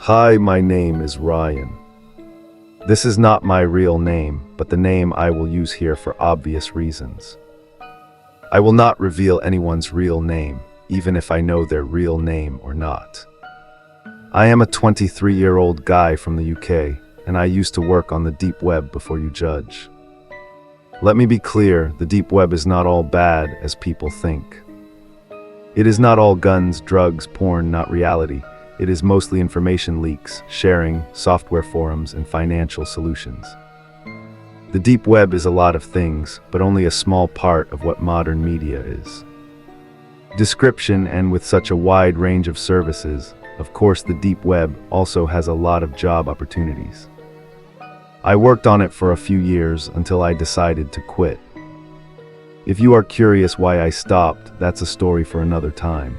Hi, my name is Ryan. This is not my real name, but the name I will use here for obvious reasons. I will not reveal anyone's real name, even if I know their real name or not. I am a 23-year-old guy from the UK, and I used to work on the deep web before you judge. Let me be clear, the deep web is not all bad as people think. It is not all guns, drugs, porn, not reality. It is mostly information leaks, sharing, software forums, and financial solutions. The deep web is a lot of things, but only a small part of what modern media is. Description, and with such a wide range of services, of course the deep web also has a lot of job opportunities. I worked on it for a few years until I decided to quit. If you are curious why I stopped, that's a story for another time.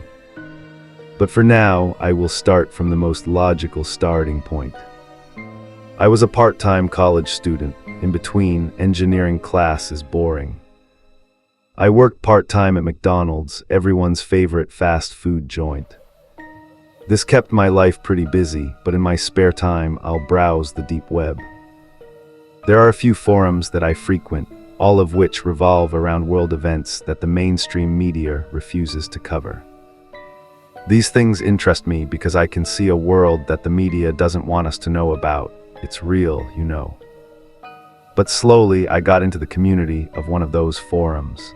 But for now, I will start from the most logical starting point. I was a part-time college student. In between, engineering class is boring. I worked part-time at McDonald's, everyone's favorite fast food joint. This kept my life pretty busy, but in my spare time, I'll browse the deep web. There are a few forums that I frequent, all of which revolve around world events that the mainstream media refuses to cover. These things interest me because I can see a world that the media doesn't want us to know about. It's real, you know. But slowly, I got into the community of one of those forums.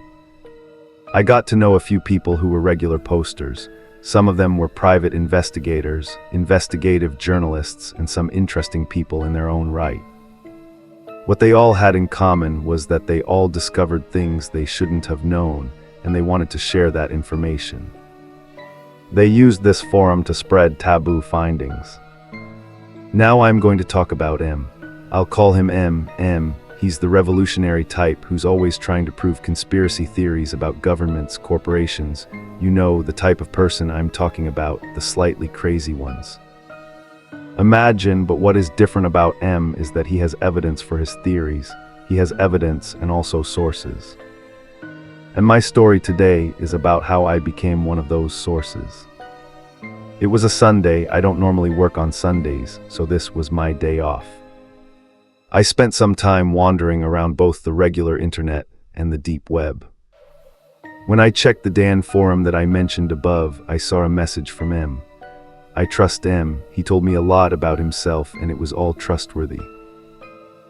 I got to know a few people who were regular posters. Some of them were private investigators, investigative journalists, and some interesting people in their own right. What they all had in common was that they all discovered things they shouldn't have known, and they wanted to share that information. They used this forum to spread taboo findings. Now I'm going to talk about M. I'll call him M. He's the revolutionary type who's always trying to prove conspiracy theories about governments, corporations. You know, the type of person I'm talking about, the slightly crazy ones. Imagine, but what is different about M is that he has evidence for his theories. He has evidence and also sources. And my story today is about how I became one of those sources. It was a Sunday. I don't normally work on Sundays, so this was my day off. I spent some time wandering around both the regular internet and the deep web. When I checked the Dan forum that I mentioned above, I saw a message from M. I trust M. He told me a lot about himself, and it was all trustworthy.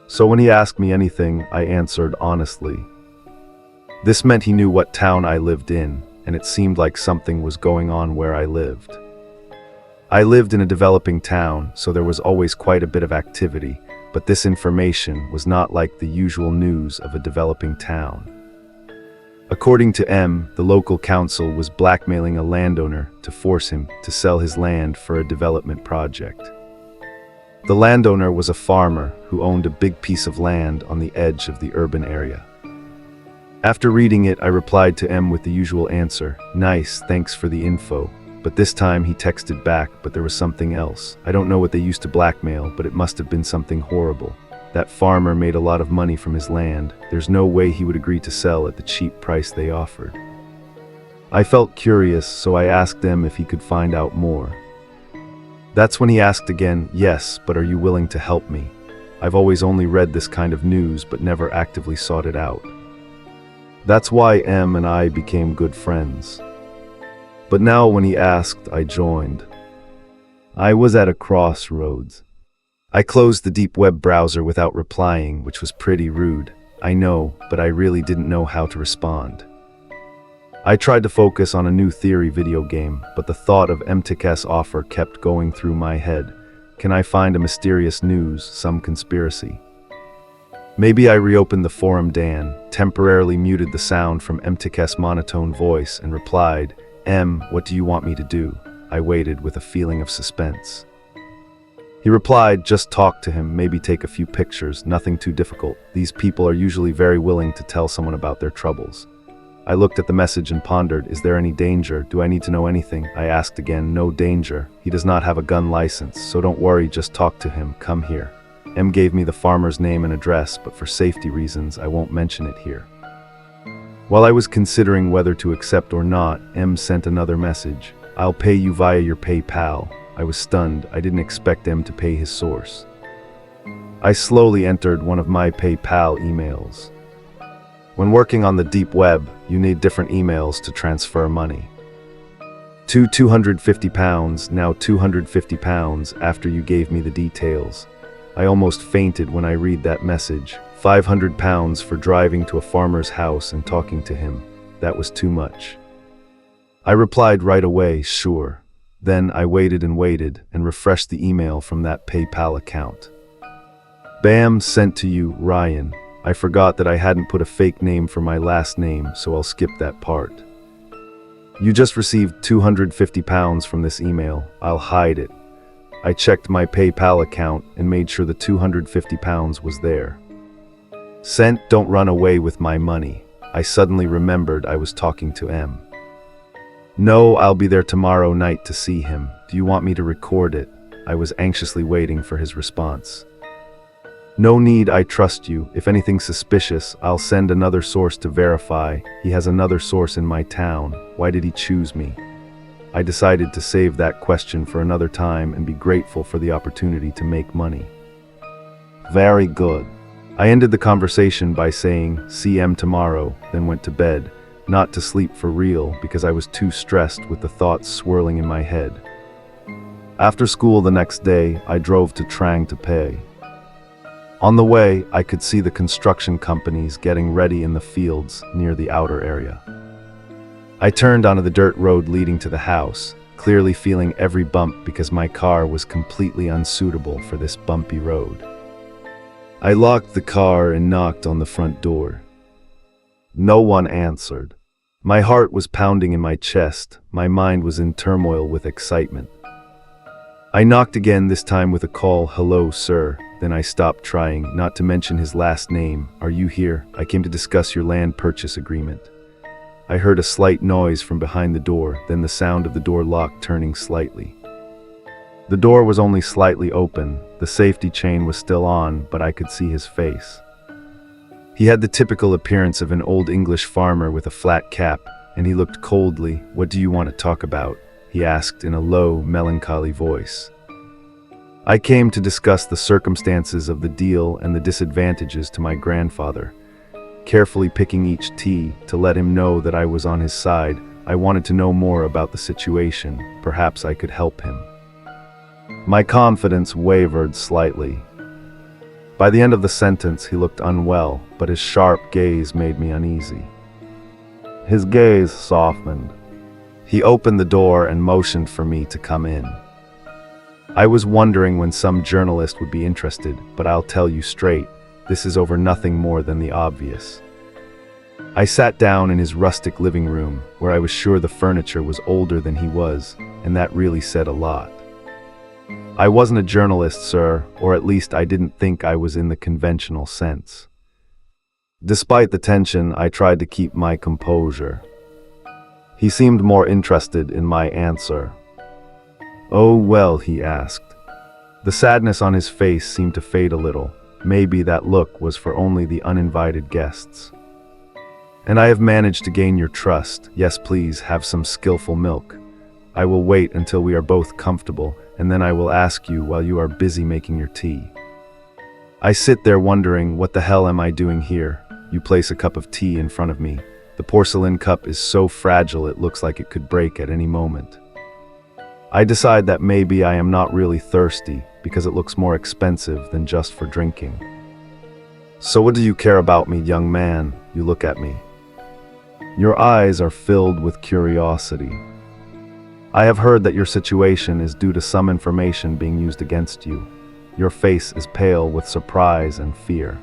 So when he asked me anything, I answered honestly. This meant he knew what town I lived in, and it seemed like something was going on where I lived. I lived in a developing town, so there was always quite a bit of activity, but this information was not like the usual news of a developing town. According to M, the local council was blackmailing a landowner to force him to sell his land for a development project. The landowner was a farmer who owned a big piece of land on the edge of the urban area. After reading it, I replied to M with the usual answer, "Nice, thanks for the info." But this time he texted back, but there was something else. I don't know what they used to blackmail, but it must have been something horrible. That farmer made a lot of money from his land. There's no way he would agree to sell at the cheap price they offered. I felt curious, so I asked him if he could find out more. That's when he asked again, "Yes, but are you willing to help me? I've always only read this kind of news, but never actively sought it out." That's why M and I became good friends. But now when he asked, I joined. I was at a crossroads. I closed the deep web browser without replying, which was pretty rude. I know, but I really didn't know how to respond. I tried to focus on a new theory video game, but the thought of MTK's offer kept going through my head. Can I find a mysterious news, some conspiracy? Maybe I reopened the forum Dan, temporarily muted the sound from MTK's monotone voice, and replied, "M, what do you want me to do?" I waited with a feeling of suspense. He replied, "Just talk to him, maybe take a few pictures, nothing too difficult. These people are usually very willing to tell someone about their troubles." I looked at the message and pondered, is there any danger? Do I need to know anything? I asked again, no danger. He does not have a gun license, so don't worry, just talk to him, come here. M gave me the farmer's name and address, but for safety reasons, I won't mention it here. While I was considering whether to accept or not, M sent another message. "I'll pay you via your PayPal." I was stunned. I didn't expect M to pay his source. I slowly entered one of my PayPal emails. When working on the deep web, you need different emails to transfer money. To £250, now £250 after you gave me the details. I almost fainted when I read that message. £500 for driving to a farmer's house and talking to him. That was too much. I replied right away, sure. Then I waited and refreshed the email from that PayPal account. Bam, sent to you, Ryan. I forgot that I hadn't put a fake name for my last name, so I'll skip that part. You just received £250 from this email. I'll hide it. I checked my PayPal account and made sure the £250 was there. Sent, don't run away with my money. I suddenly remembered I was talking to M. No, I'll be there tomorrow night to see him. Do you want me to record it? I was anxiously waiting for his response. No need, I trust you. If anything's suspicious, I'll send another source to verify. He has another source in my town. Why did he choose me? I decided to save that question for another time and be grateful for the opportunity to make money. Very good. I ended the conversation by saying, see M tomorrow, then went to bed, not to sleep for real because I was too stressed with the thoughts swirling in my head. After school the next day, I drove to Trang to pay. On the way, I could see the construction companies getting ready in the fields near the outer area. I turned onto the dirt road leading to the house, clearly feeling every bump because my car was completely unsuitable for this bumpy road. I locked the car and knocked on the front door. No one answered. My heart was pounding in my chest. My mind was in turmoil with excitement. I knocked again, this time with a call, hello, sir. Then I stopped trying, not to mention his last name. Are you here? I came to discuss your land purchase agreement. I heard a slight noise from behind the door, then the sound of the door lock turning slightly. The door was only slightly open. The safety chain was still on, but I could see his face. He had the typical appearance of an old English farmer with a flat cap, and he looked coldly. What do you want to talk about? He asked in a low, melancholy voice. I came to discuss the circumstances of the deal and the disadvantages to my grandfather. Carefully picking each T to let him know that I was on his side, I wanted to know more about the situation. Perhaps I could help him. My confidence wavered slightly. By the end of the sentence, he looked unwell, but his sharp gaze made me uneasy. His gaze softened. He opened the door and motioned for me to come in. I was wondering when some journalist would be interested, but I'll tell you straight, this is over nothing more than the obvious. I sat down in his rustic living room, where I was sure the furniture was older than he was, and that really said a lot. I wasn't a journalist, sir, or at least I didn't think I was in the conventional sense. Despite the tension, I tried to keep my composure. He seemed more interested in my answer. Oh, well, he asked. The sadness on his face seemed to fade a little. Maybe that look was for only the uninvited guests. And I have managed to gain your trust. Yes, please, have some skillful milk. I will wait until we are both comfortable, and then I will ask you while you are busy making your tea. I sit there wondering, what the hell am I doing here? You place a cup of tea in front of me. The porcelain cup is so fragile it looks like it could break at any moment. I decide that maybe I am not really thirsty because it looks more expensive than just for drinking. So what do you care about me, young man? You look at me. Your eyes are filled with curiosity. I have heard that your situation is due to some information being used against you. Your face is pale with surprise and fear.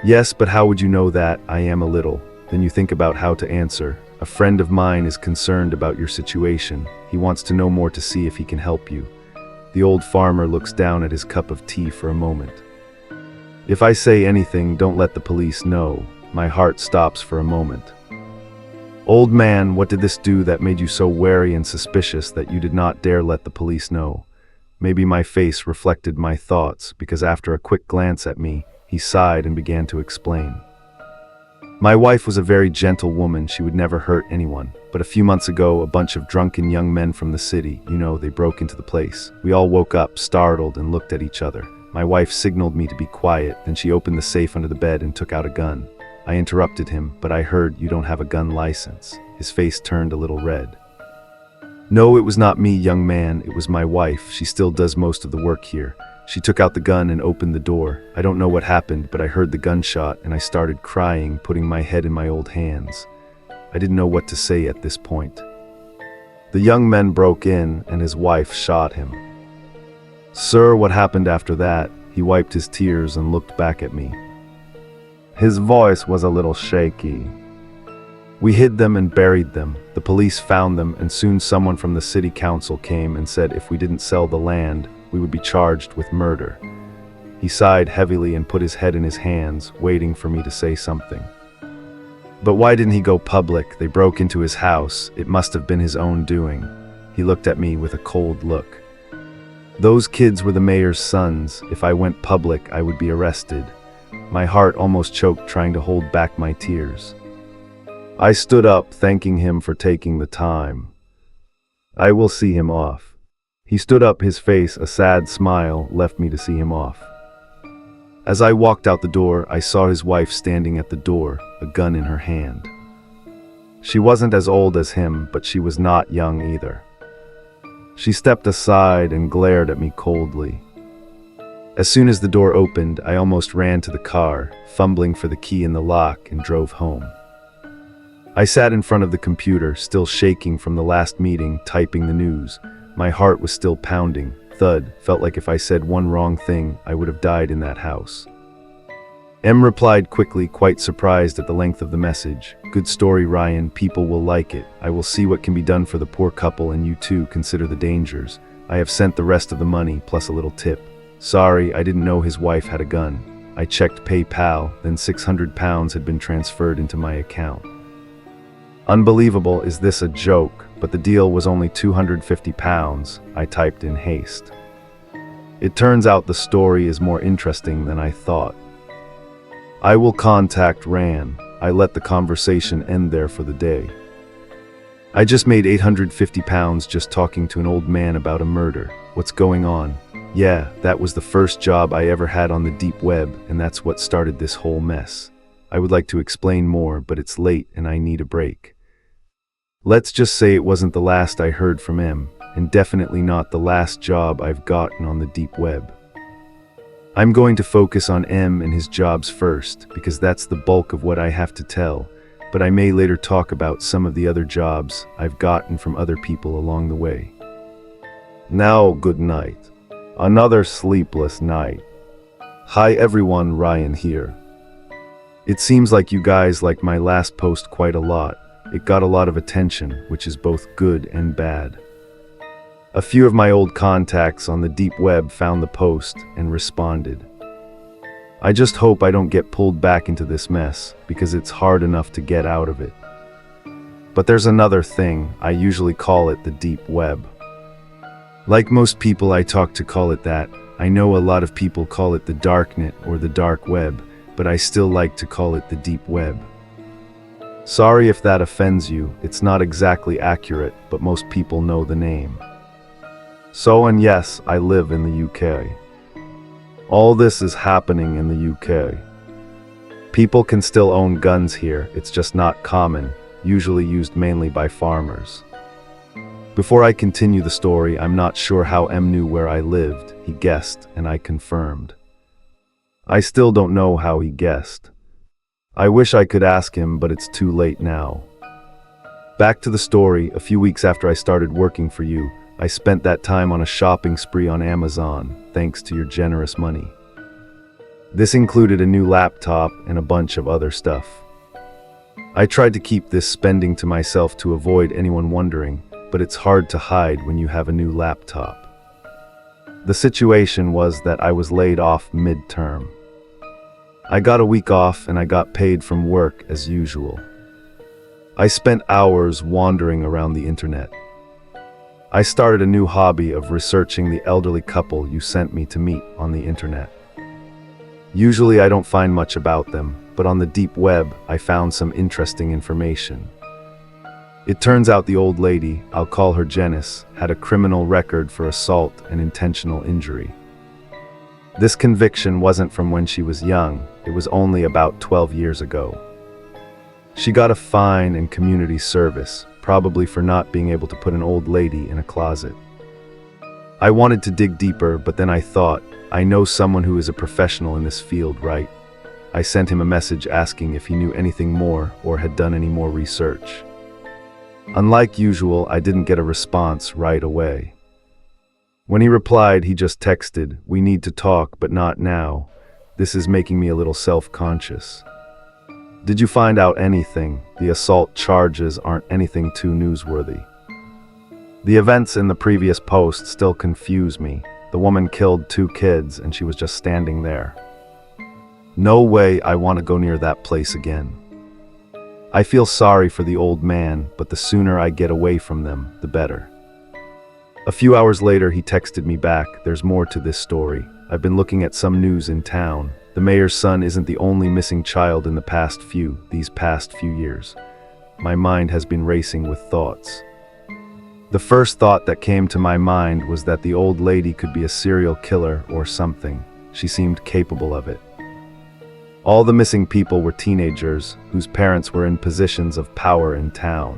Yes, but how would you know that? I am a little. Then you think about how to answer. A friend of mine is concerned about your situation. He wants to know more to see if he can help you. The old farmer looks down at his cup of tea for a moment. If I say anything, don't let the police know. My heart stops for a moment. Old man, what did this do that made you so wary and suspicious that you did not dare let the police know? Maybe my face reflected my thoughts, because after a quick glance at me, he sighed and began to explain. My wife was a very gentle woman, she would never hurt anyone. But a few months ago, a bunch of drunken young men from the city, they broke into the place. We all woke up, startled, and looked at each other. My wife signaled me to be quiet, then she opened the safe under the bed and took out a gun. I interrupted him, but I heard, "You don't have a gun license." His face turned a little red. "No, it was not me, young man, it was my wife. She still does most of the work here." She took out the gun and opened the door. I don't know what happened, but I heard the gunshot and I started crying, putting my head in my old hands. I didn't know what to say at this point. The young men broke in and his wife shot him. "Sir, what happened after that?" He wiped his tears and looked back at me. His voice was a little shaky. "We hid them and buried them. The police found them, and soon someone from the city council came and said if we didn't sell the land, we would be charged with murder." He sighed heavily and put his head in his hands, waiting for me to say something. "But why didn't he go public? They broke into his house. It must have been his own doing." He looked at me with a cold look. "Those kids were the mayor's sons. If I went public, I would be arrested." My heart almost choked trying to hold back my tears. I stood up, thanking him for taking the time. "I will see him off." He stood up, his face, a sad smile, left me to see him off. As I walked out the door, I saw his wife standing at the door, a gun in her hand. She wasn't as old as him, but she was not young either. She stepped aside and glared at me coldly. As soon as the door opened, I almost ran to the car, fumbling for the key in the lock, and drove home. I sat in front of the computer, still shaking from the last meeting, typing the news. My heart was still pounding. Thud, felt like if I said one wrong thing, I would have died in that house. M replied quickly, quite surprised at the length of the message. "Good story, Ryan. People will like it. I will see what can be done for the poor couple, and you too consider the dangers. I have sent the rest of the money, plus a little tip. Sorry, I didn't know his wife had a gun. I checked PayPal, then £600 had been transferred into my account." Unbelievable, is this a joke? But the deal was only £250, I typed in haste. It turns out the story is more interesting than I thought. I will contact Ran. I let the conversation end there for the day. I just made £850 just talking to an old man about a murder. What's going on? Yeah, that was the first job I ever had on the deep web, and that's what started this whole mess. I would like to explain more, but it's late and I need a break. Let's just say it wasn't the last I heard from M, and definitely not the last job I've gotten on the deep web. I'm going to focus on M and his jobs first, because that's the bulk of what I have to tell, but I may later talk about some of the other jobs I've gotten from other people along the way. Now, good night. Another sleepless night. Hi everyone, Ryan here. It seems like you guys liked my last post quite a lot. It got a lot of attention, which is both good and bad. A few of my old contacts on the deep web found the post and responded. I just hope I don't get pulled back into this mess, because it's hard enough to get out of it. But there's another thing, I usually call it the deep web. Like most people I talk to call it that. I know a lot of people call it the darknet or the dark web, but I still like to call it the deep web. Sorry if that offends you, it's not exactly accurate, but most people know the name. So, and yes, I live in the UK. All this is happening in the UK. People can still own guns here, it's just not common, usually used mainly by farmers. Before I continue the story, I'm not sure how M knew where I lived. He guessed, and I confirmed. I still don't know how he guessed. I wish I could ask him, but it's too late now. Back to the story, a few weeks after I started working for you, I spent that time on a shopping spree on Amazon, thanks to your generous money. This included a new laptop and a bunch of other stuff. I tried to keep this spending to myself to avoid anyone wondering, but it's hard to hide when you have a new laptop. The situation was that I was laid off mid-term. I got a week off and I got paid from work as usual. I spent hours wandering around the internet. I started a new hobby of researching the elderly couple you sent me to meet on the internet. Usually I don't find much about them, but on the deep web, I found some interesting information. It turns out the old lady, I'll call her Janice, had a criminal record for assault and intentional injury. This conviction wasn't from when she was young, it was only about 12 years ago. She got a fine and community service, probably for not being able to put an old lady in a closet. I wanted to dig deeper, but then I thought, I know someone who is a professional in this field, right? I sent him a message asking if he knew anything more or had done any more research. Unlike usual, I didn't get a response right away. When he replied, he just texted, "We need to talk, but not now. This is making me a little self-conscious." Did you find out anything? The assault charges aren't anything too newsworthy. The events in the previous post still confuse me. The woman killed 2 kids and she was just standing there. No way I want to go near that place again. I feel sorry for the old man, but the sooner I get away from them, the better. A few hours later, he texted me back, "There's more to this story. I've been looking at some news in town. The mayor's son isn't the only missing child in these past few years. My mind has been racing with thoughts. The first thought that came to my mind was that the old lady could be a serial killer or something. She seemed capable of it. All the missing people were teenagers whose parents were in positions of power in town."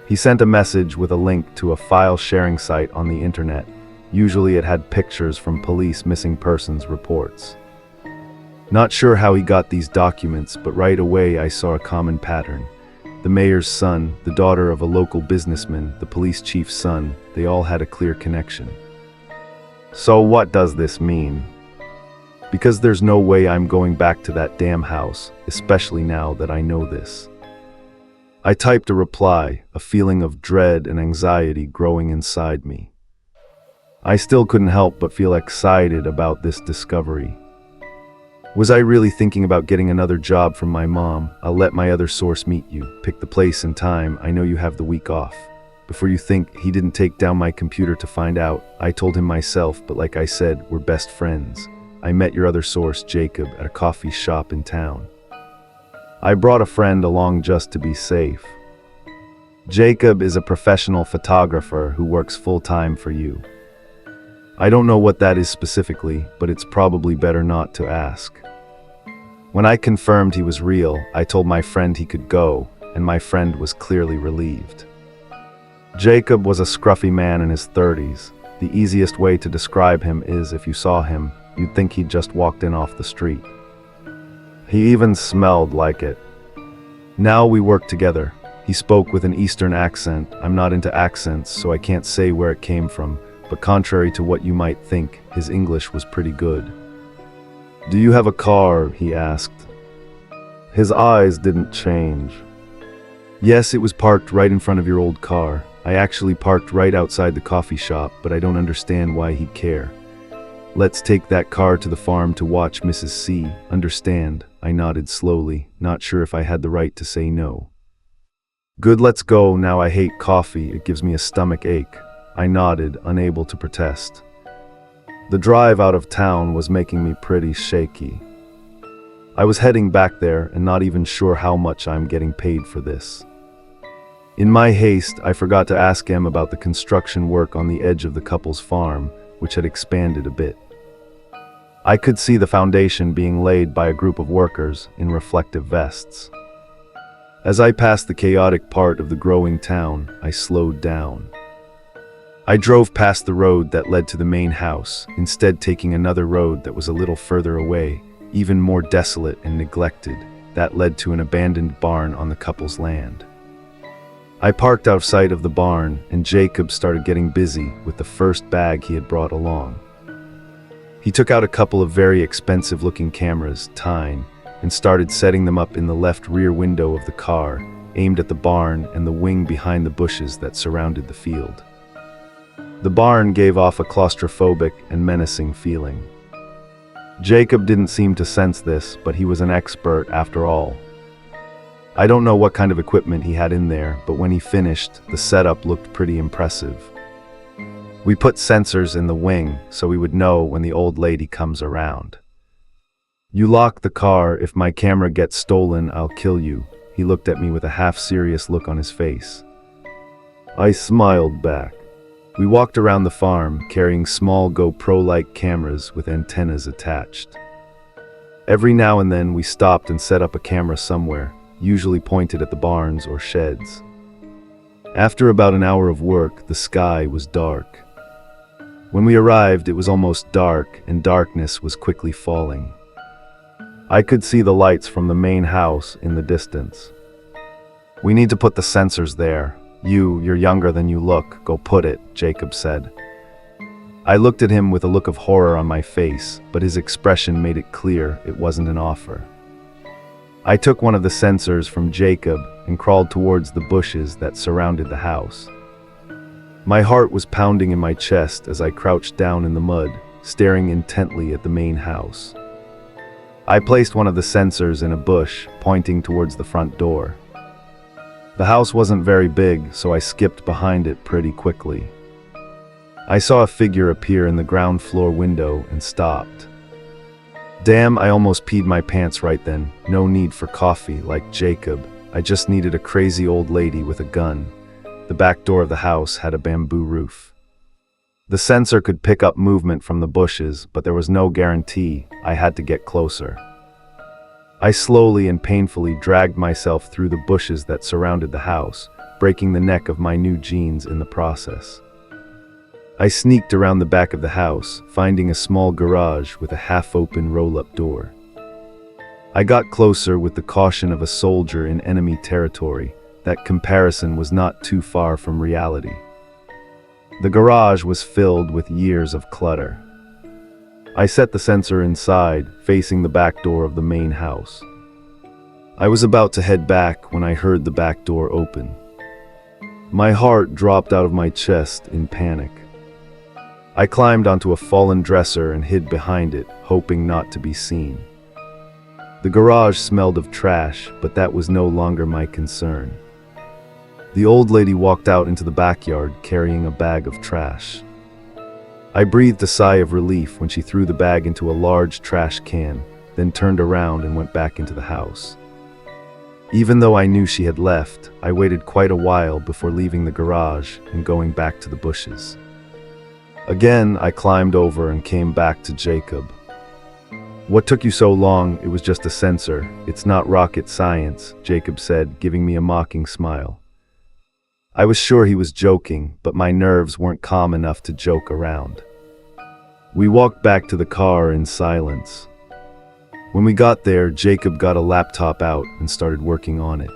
He sent a message with a link to a file sharing site on the internet. Usually it had pictures from police missing persons reports. Not sure how he got these documents, but right away I saw a common pattern. The mayor's son, the daughter of a local businessman, the police chief's son, they all had a clear connection. So what does this mean? Because there's no way I'm going back to that damn house, especially now that I know this. I typed a reply, a feeling of dread and anxiety growing inside me. I still couldn't help but feel excited about this discovery. Was I really thinking about getting another job from my mom? "I'll let my other source meet you. Pick the place and time. I know you have the week off." Before you think, he didn't take down my computer to find out. I told him myself, but like I said, we're best friends. I met your other source, Jacob, at a coffee shop in town. I brought a friend along just to be safe. Jacob is a professional photographer who works full-time for you. I don't know what that is specifically, but it's probably better not to ask. When I confirmed he was real, I told my friend he could go, and my friend was clearly relieved. Jacob was a scruffy man in his 30s. The easiest way to describe him is if you saw him, you'd think he'd just walked in off the street. He even smelled like it. Now we work together. He spoke with an Eastern accent. I'm not into accents, so I can't say where it came from, but contrary to what you might think, his English was pretty good. "Do you have a car?" he asked. His eyes didn't change. "Yes, it was parked right in front of your old car. I actually parked right outside the coffee shop, but I don't understand why he'd care. Let's take that car to the farm to watch Mrs. C. Understand?" I nodded slowly, not sure if I had the right to say no. "Good, let's go. Now I hate coffee. It gives me a stomach ache." I nodded, unable to protest. The drive out of town was making me pretty shaky. I was heading back there and not even sure how much I'm getting paid for this. In my haste, I forgot to ask him about the construction work on the edge of the couple's farm, which had expanded a bit. I could see the foundation being laid by a group of workers in reflective vests. As I passed the chaotic part of the growing town, I slowed down. I drove past the road that led to the main house, instead taking another road that was a little further away, even more desolate and neglected, that led to an abandoned barn on the couple's land. I parked outside of the barn, and Jacob started getting busy with the first bag he had brought along. He took out a couple of very expensive-looking cameras, Tine, and started setting them up in the left rear window of the car, aimed at the barn and the wing behind the bushes that surrounded the field. The barn gave off a claustrophobic and menacing feeling. Jacob didn't seem to sense this, but he was an expert after all. I don't know what kind of equipment he had in there, but when he finished, the setup looked pretty impressive. We put sensors in the wing so we would know when the old lady comes around. You lock the car. If my camera gets stolen, I'll kill you. He looked at me with a half-serious look on his face. I smiled back. We walked around the farm, carrying small GoPro-like cameras with antennas attached. Every now and then we stopped and set up a camera somewhere, usually pointed at the barns or sheds. After about an hour of work, the sky was dark. When we arrived, it was almost dark, and darkness was quickly falling. I could see the lights from the main house in the distance. We need to put the sensors there. You're younger than you look. Go put it, Jacob said. I looked at him with a look of horror on my face, but his expression made it clear it wasn't an offer. I took one of the sensors from Jacob and crawled towards the bushes that surrounded the house. My heart was pounding in my chest as I crouched down in the mud, staring intently at the main house. I placed one of the sensors in a bush, pointing towards the front door. The house wasn't very big, so I skipped behind it pretty quickly. I saw a figure appear in the ground floor window and stopped. Damn, I almost peed my pants right then. No need for coffee, like Jacob. I just needed a crazy old lady with a gun. The back door of the house had a bamboo roof. The sensor could pick up movement from the bushes, but there was no guarantee. I had to get closer. I slowly and painfully dragged myself through the bushes that surrounded the house, breaking the neck of my new jeans in the process. I sneaked around the back of the house, finding a small garage with a half-open roll-up door. I got closer with the caution of a soldier in enemy territory. That comparison was not too far from reality. The garage was filled with years of clutter. I set the sensor inside, facing the back door of the main house. I was about to head back when I heard the back door open. My heart dropped out of my chest in panic. I climbed onto a fallen dresser and hid behind it, hoping not to be seen. The garage smelled of trash, but that was no longer my concern. The old lady walked out into the backyard carrying a bag of trash. I breathed a sigh of relief when she threw the bag into a large trash can, then turned around and went back into the house. Even though I knew she had left, I waited quite a while before leaving the garage and going back to the bushes. Again, I climbed over and came back to Jacob. What took you so long? It was just a sensor. It's not rocket science, Jacob said, giving me a mocking smile. I was sure he was joking, but my nerves weren't calm enough to joke around. We walked back to the car in silence. When we got there, Jacob got a laptop out and started working on it.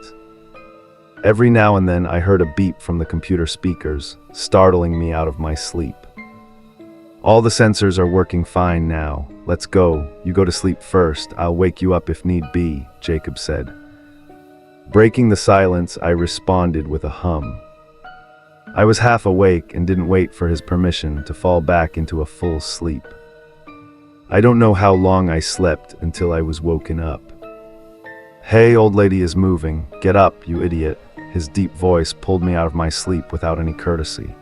Every now and then I heard a beep from the computer speakers, startling me out of my sleep. All the sensors are working fine now. Let's go. You go to sleep first. I'll wake you up if need be, Jacob said. Breaking the silence, I responded with a hum. I was half awake and didn't wait for his permission to fall back into a full sleep. I don't know how long I slept until I was woken up. Hey, old lady is moving. Get up, you idiot. His deep voice pulled me out of my sleep without any courtesy.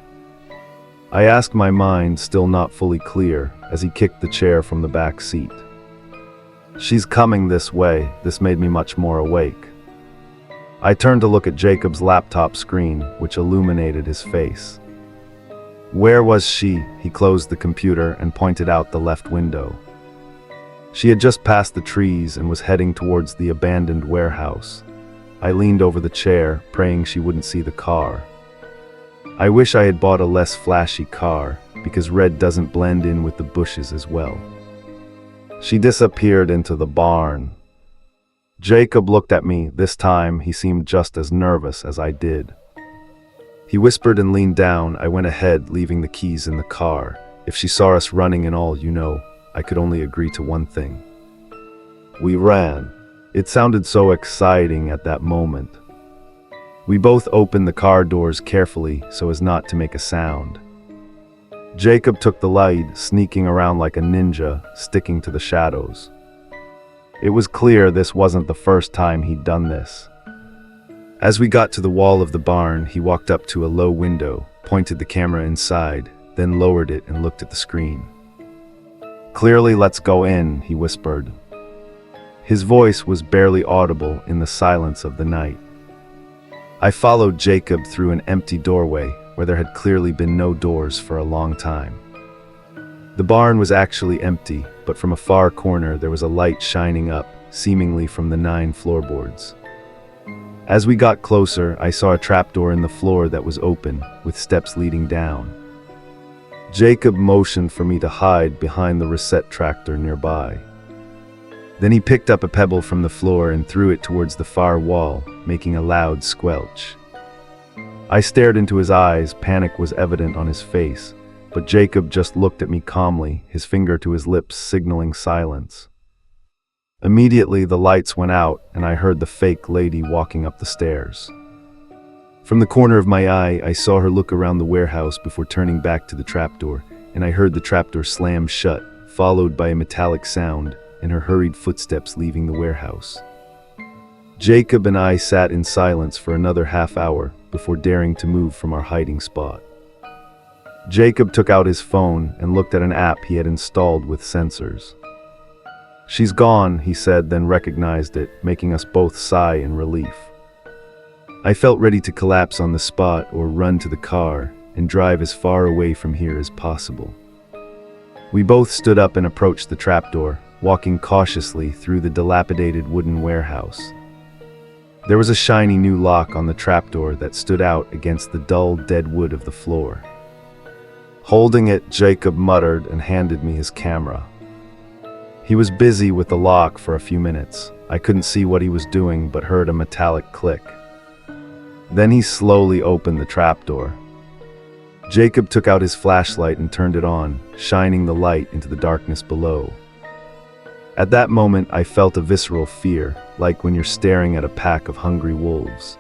I asked my mind, still not fully clear, as he kicked the chair from the back seat. She's coming this way. This made me much more awake. I turned to look at Jacob's laptop screen, which illuminated his face. Where was she? He closed the computer and pointed out the left window. She had just passed the trees and was heading towards the abandoned warehouse. I leaned over the chair, praying she wouldn't see the car. I wish I had bought a less flashy car, because red doesn't blend in with the bushes as well. She disappeared into the barn. Jacob looked at me. This time he seemed just as nervous as I did. He whispered and leaned down. I went ahead, leaving the keys in the car. If she saw us running and all, I could only agree to one thing. We ran. It sounded so exciting at that moment. We both opened the car doors carefully so as not to make a sound. Jacob took the lead, sneaking around like a ninja, sticking to the shadows. It was clear this wasn't the first time he'd done this. As we got to the wall of the barn, he walked up to a low window, pointed the camera inside, then lowered it and looked at the screen. Clearly, let's go in, he whispered. His voice was barely audible in the silence of the night. I followed Jacob through an empty doorway where there had clearly been no doors for a long time. The barn was actually empty, but from a far corner there was a light shining up, seemingly from the 9 floorboards. As we got closer, I saw a trapdoor in the floor that was open, with steps leading down. Jacob motioned for me to hide behind the reset tractor nearby. Then he picked up a pebble from the floor and threw it towards the far wall, making a loud squelch. I stared into his eyes. Panic was evident on his face, but Jacob just looked at me calmly, his finger to his lips signaling silence. Immediately the lights went out and I heard the fake lady walking up the stairs. From the corner of my eye, I saw her look around the warehouse before turning back to the trapdoor, and I heard the trapdoor slam shut, followed by a metallic sound and her hurried footsteps leaving the warehouse. Jacob and I sat in silence for another half hour before daring to move from our hiding spot. Jacob took out his phone and looked at an app he had installed with sensors. "She's gone," he said, then recognized it, making us both sigh in relief. I felt ready to collapse on the spot or run to the car and drive as far away from here as possible. We both stood up and approached the trapdoor, walking cautiously through the dilapidated wooden warehouse. There was a shiny new lock on the trapdoor that stood out against the dull, dead wood of the floor. Holding it, Jacob muttered and handed me his camera. He was busy with the lock for a few minutes. I couldn't see what he was doing, but heard a metallic click. Then he slowly opened the trapdoor. Jacob took out his flashlight and turned it on, shining the light into the darkness below. At that moment, I felt a visceral fear, like when you're staring at a pack of hungry wolves.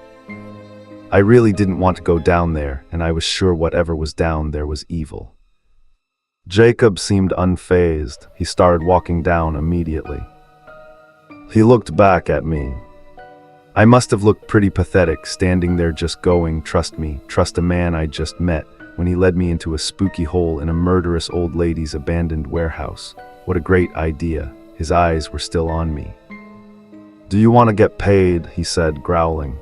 I really didn't want to go down there, and I was sure whatever was down there was evil. Jacob seemed unfazed. He started walking down immediately. He looked back at me. I must have looked pretty pathetic, standing there just going, "Trust me, trust a man I just met," when he led me into a spooky hole in a murderous old lady's abandoned warehouse. What a great idea. His eyes were still on me. "Do you want to get paid?" he said, growling.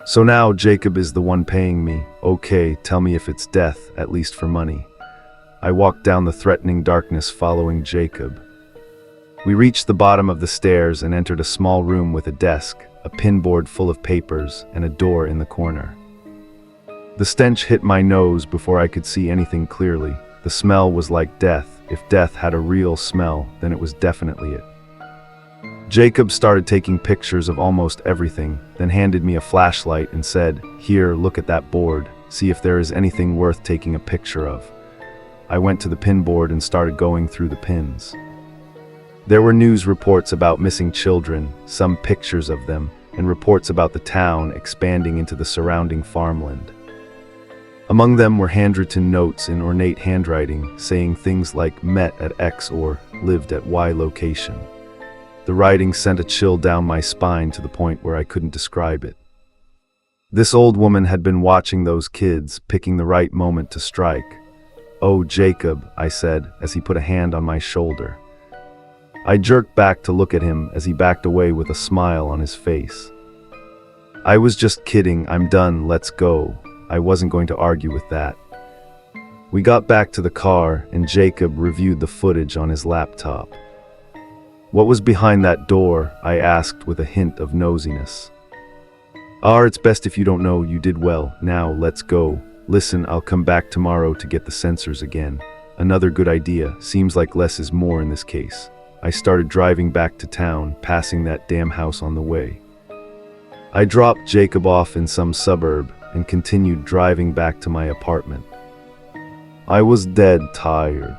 So now Jacob is the one paying me. Okay, tell me if it's death, at least for money. I walked down the threatening darkness following Jacob. We reached the bottom of the stairs and entered a small room with a desk, a pinboard full of papers, and a door in the corner. The stench hit my nose before I could see anything clearly. The smell was like death. If death had a real smell, then it was definitely it. Jacob started taking pictures of almost everything, then handed me a flashlight and said, "Here, look at that board. See if there is anything worth taking a picture of." I went to the pinboard and started going through the pins. There were news reports about missing children, some pictures of them, and reports about the town expanding into the surrounding farmland. Among them were handwritten notes in ornate handwriting saying things like "met at X" or "lived at Y location." The writing sent a chill down my spine to the point where I couldn't describe it. This old woman had been watching those kids, picking the right moment to strike. "Oh, Jacob," I said as he put a hand on my shoulder. I jerked back to look at him as he backed away with a smile on his face. "I was just kidding, I'm done, let's go." I wasn't going to argue with that. We got back to the car and Jacob reviewed the footage on his laptop. "What was behind that door?" I asked with a hint of nosiness. It's best if you don't know. You did well. Now, let's go. Listen, I'll come back tomorrow to get the sensors again." Another good idea. Seems like less is more in this case. I started driving back to town, passing that damn house on the way. I dropped Jacob off in some suburb and continued driving back to my apartment. I was dead tired.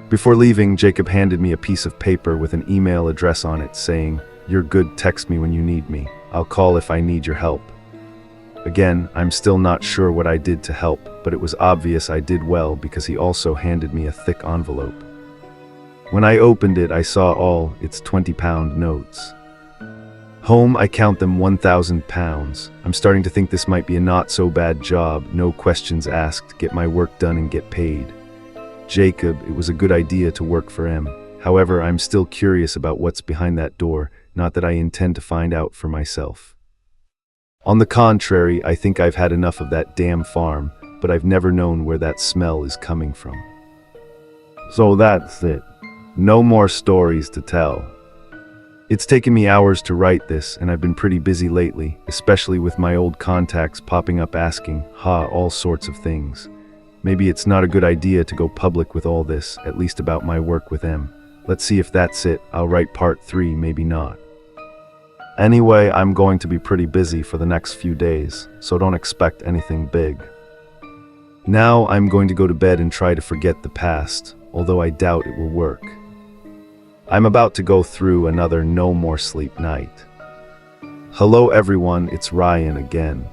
Before leaving, Jacob handed me a piece of paper with an email address on it saying, "You're good, text me when you need me. I'll call if I need your help." Again, I'm still not sure what I did to help, but it was obvious I did well because he also handed me a thick envelope. When I opened it, I saw all its 20-pound notes. Home, I count them 1,000 pounds. I'm starting to think this might be a not-so-bad job, no questions asked, get my work done and get paid. Jacob, it was a good idea to work for him. However, I'm still curious about what's behind that door, not that I intend to find out for myself. On the contrary, I think I've had enough of that damn farm, but I've never known where that smell is coming from. So that's it. No more stories to tell. It's taken me hours to write this, and I've been pretty busy lately, especially with my old contacts popping up asking, all sorts of things. Maybe it's not a good idea to go public with all this, at least about my work with M. Let's see if that's it. I'll write part 3, maybe not. Anyway, I'm going to be pretty busy for the next few days, so don't expect anything big. Now I'm going to go to bed and try to forget the past, although I doubt it will work. I'm about to go through another no more sleep night. Hello everyone, it's Ryan again.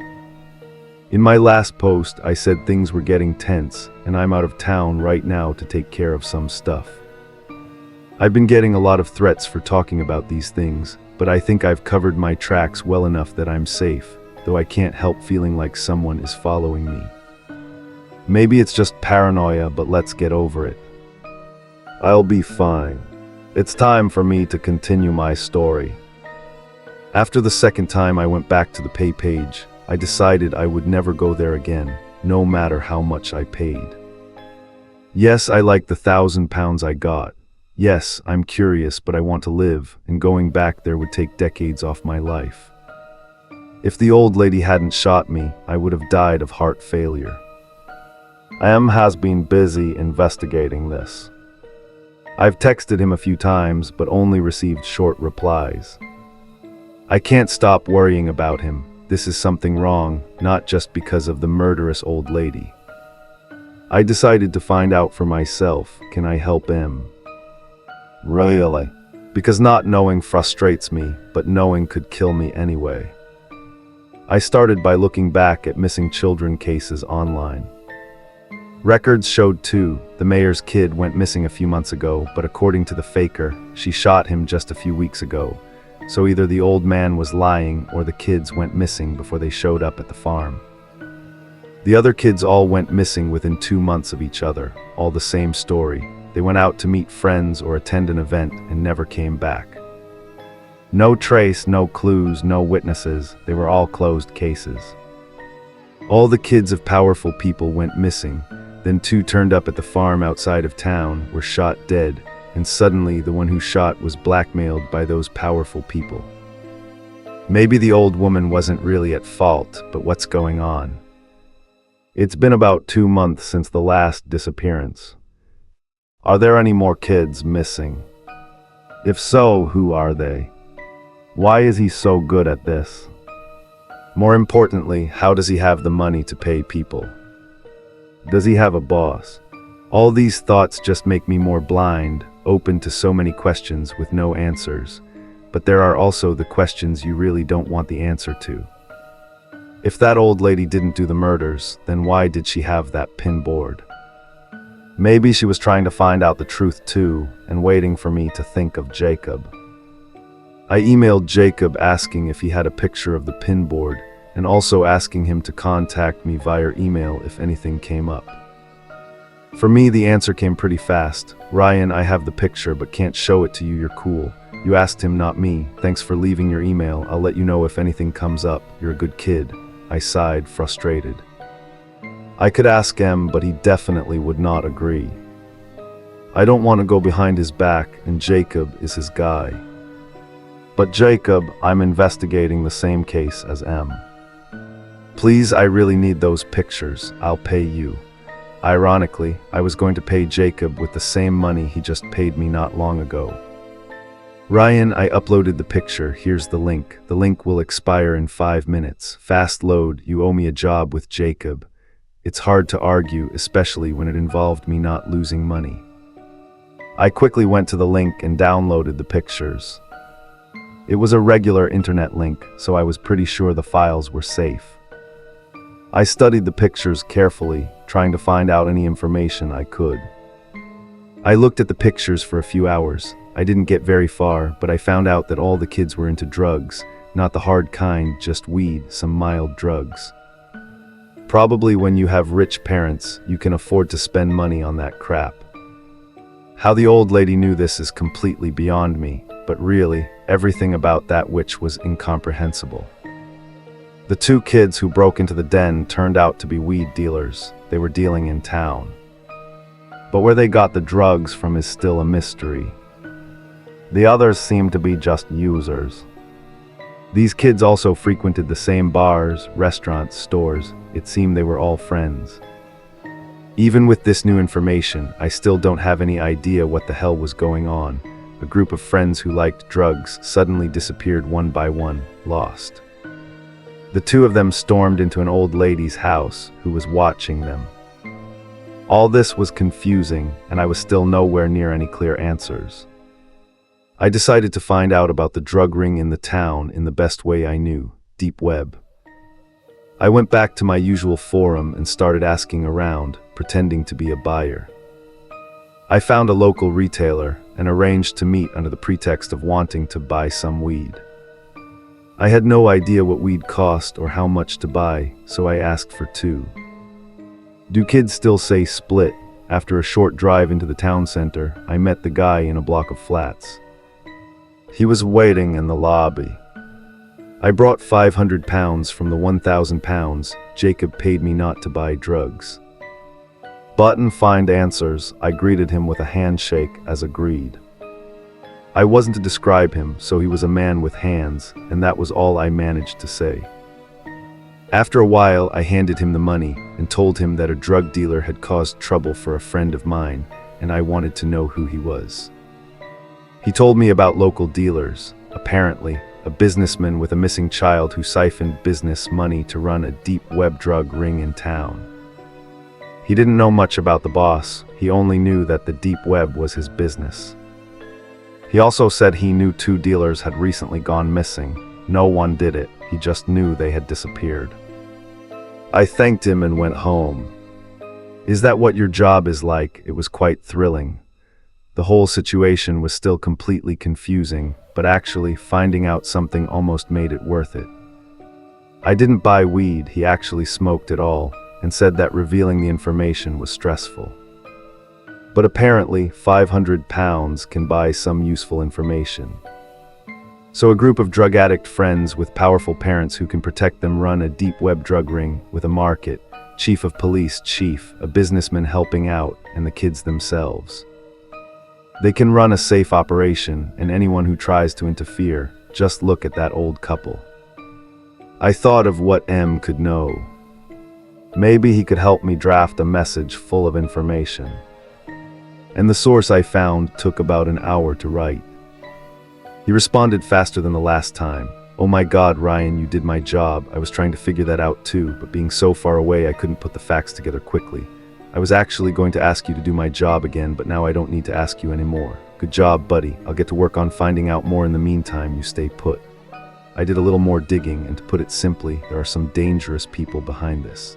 In my last post, I said things were getting tense, and I'm out of town right now to take care of some stuff. I've been getting a lot of threats for talking about these things, but I think I've covered my tracks well enough that I'm safe, though I can't help feeling like someone is following me. Maybe it's just paranoia, but let's get over it. I'll be fine. It's time for me to continue my story. After the second time I went back to the pay page, I decided I would never go there again, no matter how much I paid. Yes, I like the £1,000 I got. Yes, I'm curious, but I want to live, and going back there would take decades off my life. If the old lady hadn't shot me, I would have died of heart failure. M has been busy investigating this. I've texted him a few times, but only received short replies. I can't stop worrying about him. This is something wrong, not just because of the murderous old lady. I decided to find out for myself. Can I help him? Really? Because not knowing frustrates me, but knowing could kill me anyway. I started by looking back at missing children cases online. Records showed the mayor's kid went missing a few months ago, but according to the faker, she shot him just a few weeks ago. So either the old man was lying or the kids went missing before they showed up at the farm. The other kids all went missing within 2 months of each other, all the same story. They went out to meet friends or attend an event and never came back. No trace, no clues, no witnesses. They were all closed cases. All the kids of powerful people went missing. Then 2 turned up at the farm outside of town, were shot dead, and suddenly the one who shot was blackmailed by those powerful people. Maybe the old woman wasn't really at fault, but what's going on? It's been about 2 months since the last disappearance. Are there any more kids missing? If so, who are they? Why is he so good at this? More importantly, how does he have the money to pay people? Does he have a boss? All these thoughts just make me more blind, open to so many questions with no answers. But there are also the questions you really don't want the answer to. If that old lady didn't do the murders, then why did she have that pin board? Maybe she was trying to find out the truth too, and waiting for me to think of Jacob. I emailed Jacob asking if he had a picture of the pin board, and also asking him to contact me via email if anything came up. For me, the answer came pretty fast. Ryan, I have the picture but can't show it to you, you're cool. You asked him, not me. Thanks for leaving your email. I'll let you know if anything comes up. You're a good kid. I sighed, frustrated. I could ask M, but he definitely would not agree. I don't want to go behind his back, and Jacob is his guy. But Jacob, I'm investigating the same case as M. Please, I really need those pictures. I'll pay you. Ironically, I was going to pay Jacob with the same money he just paid me not long ago. Ryan, I uploaded the picture. Here's the link. The link will expire in 5 minutes. Fast load. You owe me a job with Jacob. It's hard to argue, especially when it involved me not losing money. I quickly went to the link and downloaded the pictures. It was a regular internet link, so I was pretty sure the files were safe. I studied the pictures carefully, trying to find out any information I could. I looked at the pictures for a few hours. I didn't get very far, but I found out that all the kids were into drugs, not the hard kind, just weed, some mild drugs. Probably when you have rich parents, you can afford to spend money on that crap. How the old lady knew this is completely beyond me, but really, everything about that witch was incomprehensible. The two kids who broke into the den turned out to be weed dealers. They were dealing in town. But where they got the drugs from is still a mystery. The others seemed to be just users. These kids also frequented the same bars, restaurants, stores. It seemed they were all friends. Even with this new information, I still don't have any idea what the hell was going on. A group of friends who liked drugs suddenly disappeared one by one, lost. The two of them stormed into an old lady's house who was watching them. All this was confusing, and I was still nowhere near any clear answers. I decided to find out about the drug ring in the town in the best way I knew, deep web. I went back to my usual forum and started asking around, pretending to be a buyer. I found a local retailer and arranged to meet under the pretext of wanting to buy some weed. I had no idea what weed cost or how much to buy, so I asked for 2. Do kids still say split? After a short drive into the town center, I met the guy in a block of flats. He was waiting in the lobby. I brought 500 pounds from the 1,000 pounds Jacob paid me not to buy drugs. Button find answers, I greeted him with a handshake as agreed. I wasn't to describe him, so he was a man with hands, and that was all I managed to say. After a while, I handed him the money and told him that a drug dealer had caused trouble for a friend of mine, and I wanted to know who he was. He told me about local dealers, apparently a businessman with a missing child who siphoned business money to run a deep web drug ring in town. He didn't know much about the boss, he only knew that the deep web was his business. He also said he knew 2 dealers had recently gone missing. No one did it, he just knew they had disappeared. I thanked him and went home. Is that what your job is like? It was quite thrilling. The whole situation was still completely confusing, but actually finding out something almost made it worth it. I didn't buy weed, he actually smoked it all, and said that revealing the information was stressful. But apparently, 500 pounds can buy some useful information. So a group of drug addict friends with powerful parents who can protect them run a deep web drug ring with a market, chief of police chief, a businessman helping out, and the kids themselves. They can run a safe operation, and anyone who tries to interfere, just look at that old couple. I thought of what M could know. Maybe he could help me draft a message full of information. And the source I found took about an hour to write. He responded faster than the last time. Oh my God, Ryan, you did my job. I was trying to figure that out too, but being so far away I couldn't put the facts together quickly. I was actually going to ask you to do my job again, but now I don't need to ask you anymore. Good job, buddy. I'll get to work on finding out more in the meantime. You stay put. I did a little more digging, and to put it simply, there are some dangerous people behind this.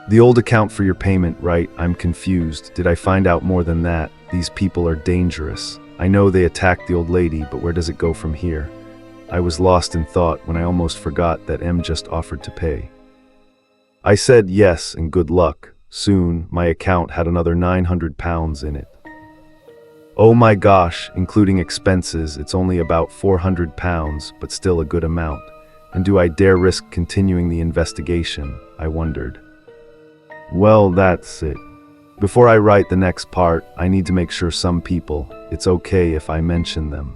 The old account for your payment, right? I'm confused. Did I find out more than that? These people are dangerous. I know they attacked the old lady, but where does it go from here? I was lost in thought when I almost forgot that M just offered to pay. I said yes and good luck. Soon, my account had another 900 pounds in it. Oh my gosh, including expenses, it's only about 400 pounds, but still a good amount. And do I dare risk continuing the investigation? I wondered. Well, that's it. Before I write the next part, I need to make sure some people, it's okay if I mention them.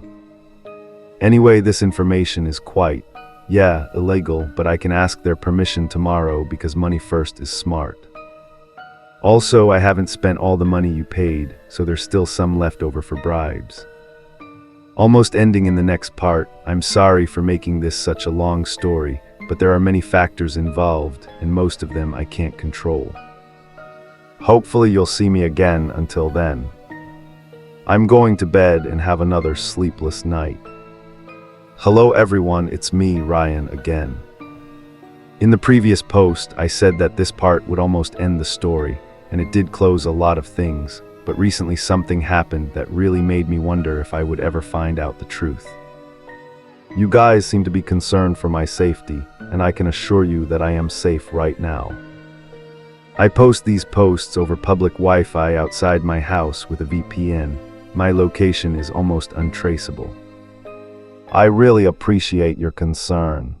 Anyway, this information is quite, illegal, but I can ask their permission tomorrow because money first is smart. Also, I haven't spent all the money you paid, so there's still some left over for bribes. Almost ending in the next part, I'm sorry for making this such a long story, but there are many factors involved, and most of them I can't control. Hopefully you'll see me again until then. I'm going to bed and have another sleepless night. Hello everyone, it's me, Ryan, again. In the previous post, I said that this part would almost end the story, and it did close a lot of things, but recently something happened that really made me wonder if I would ever find out the truth. You guys seem to be concerned for my safety, and I can assure you that I am safe right now. I post these posts over public Wi-Fi outside my house with a VPN. My location is almost untraceable. I really appreciate your concern.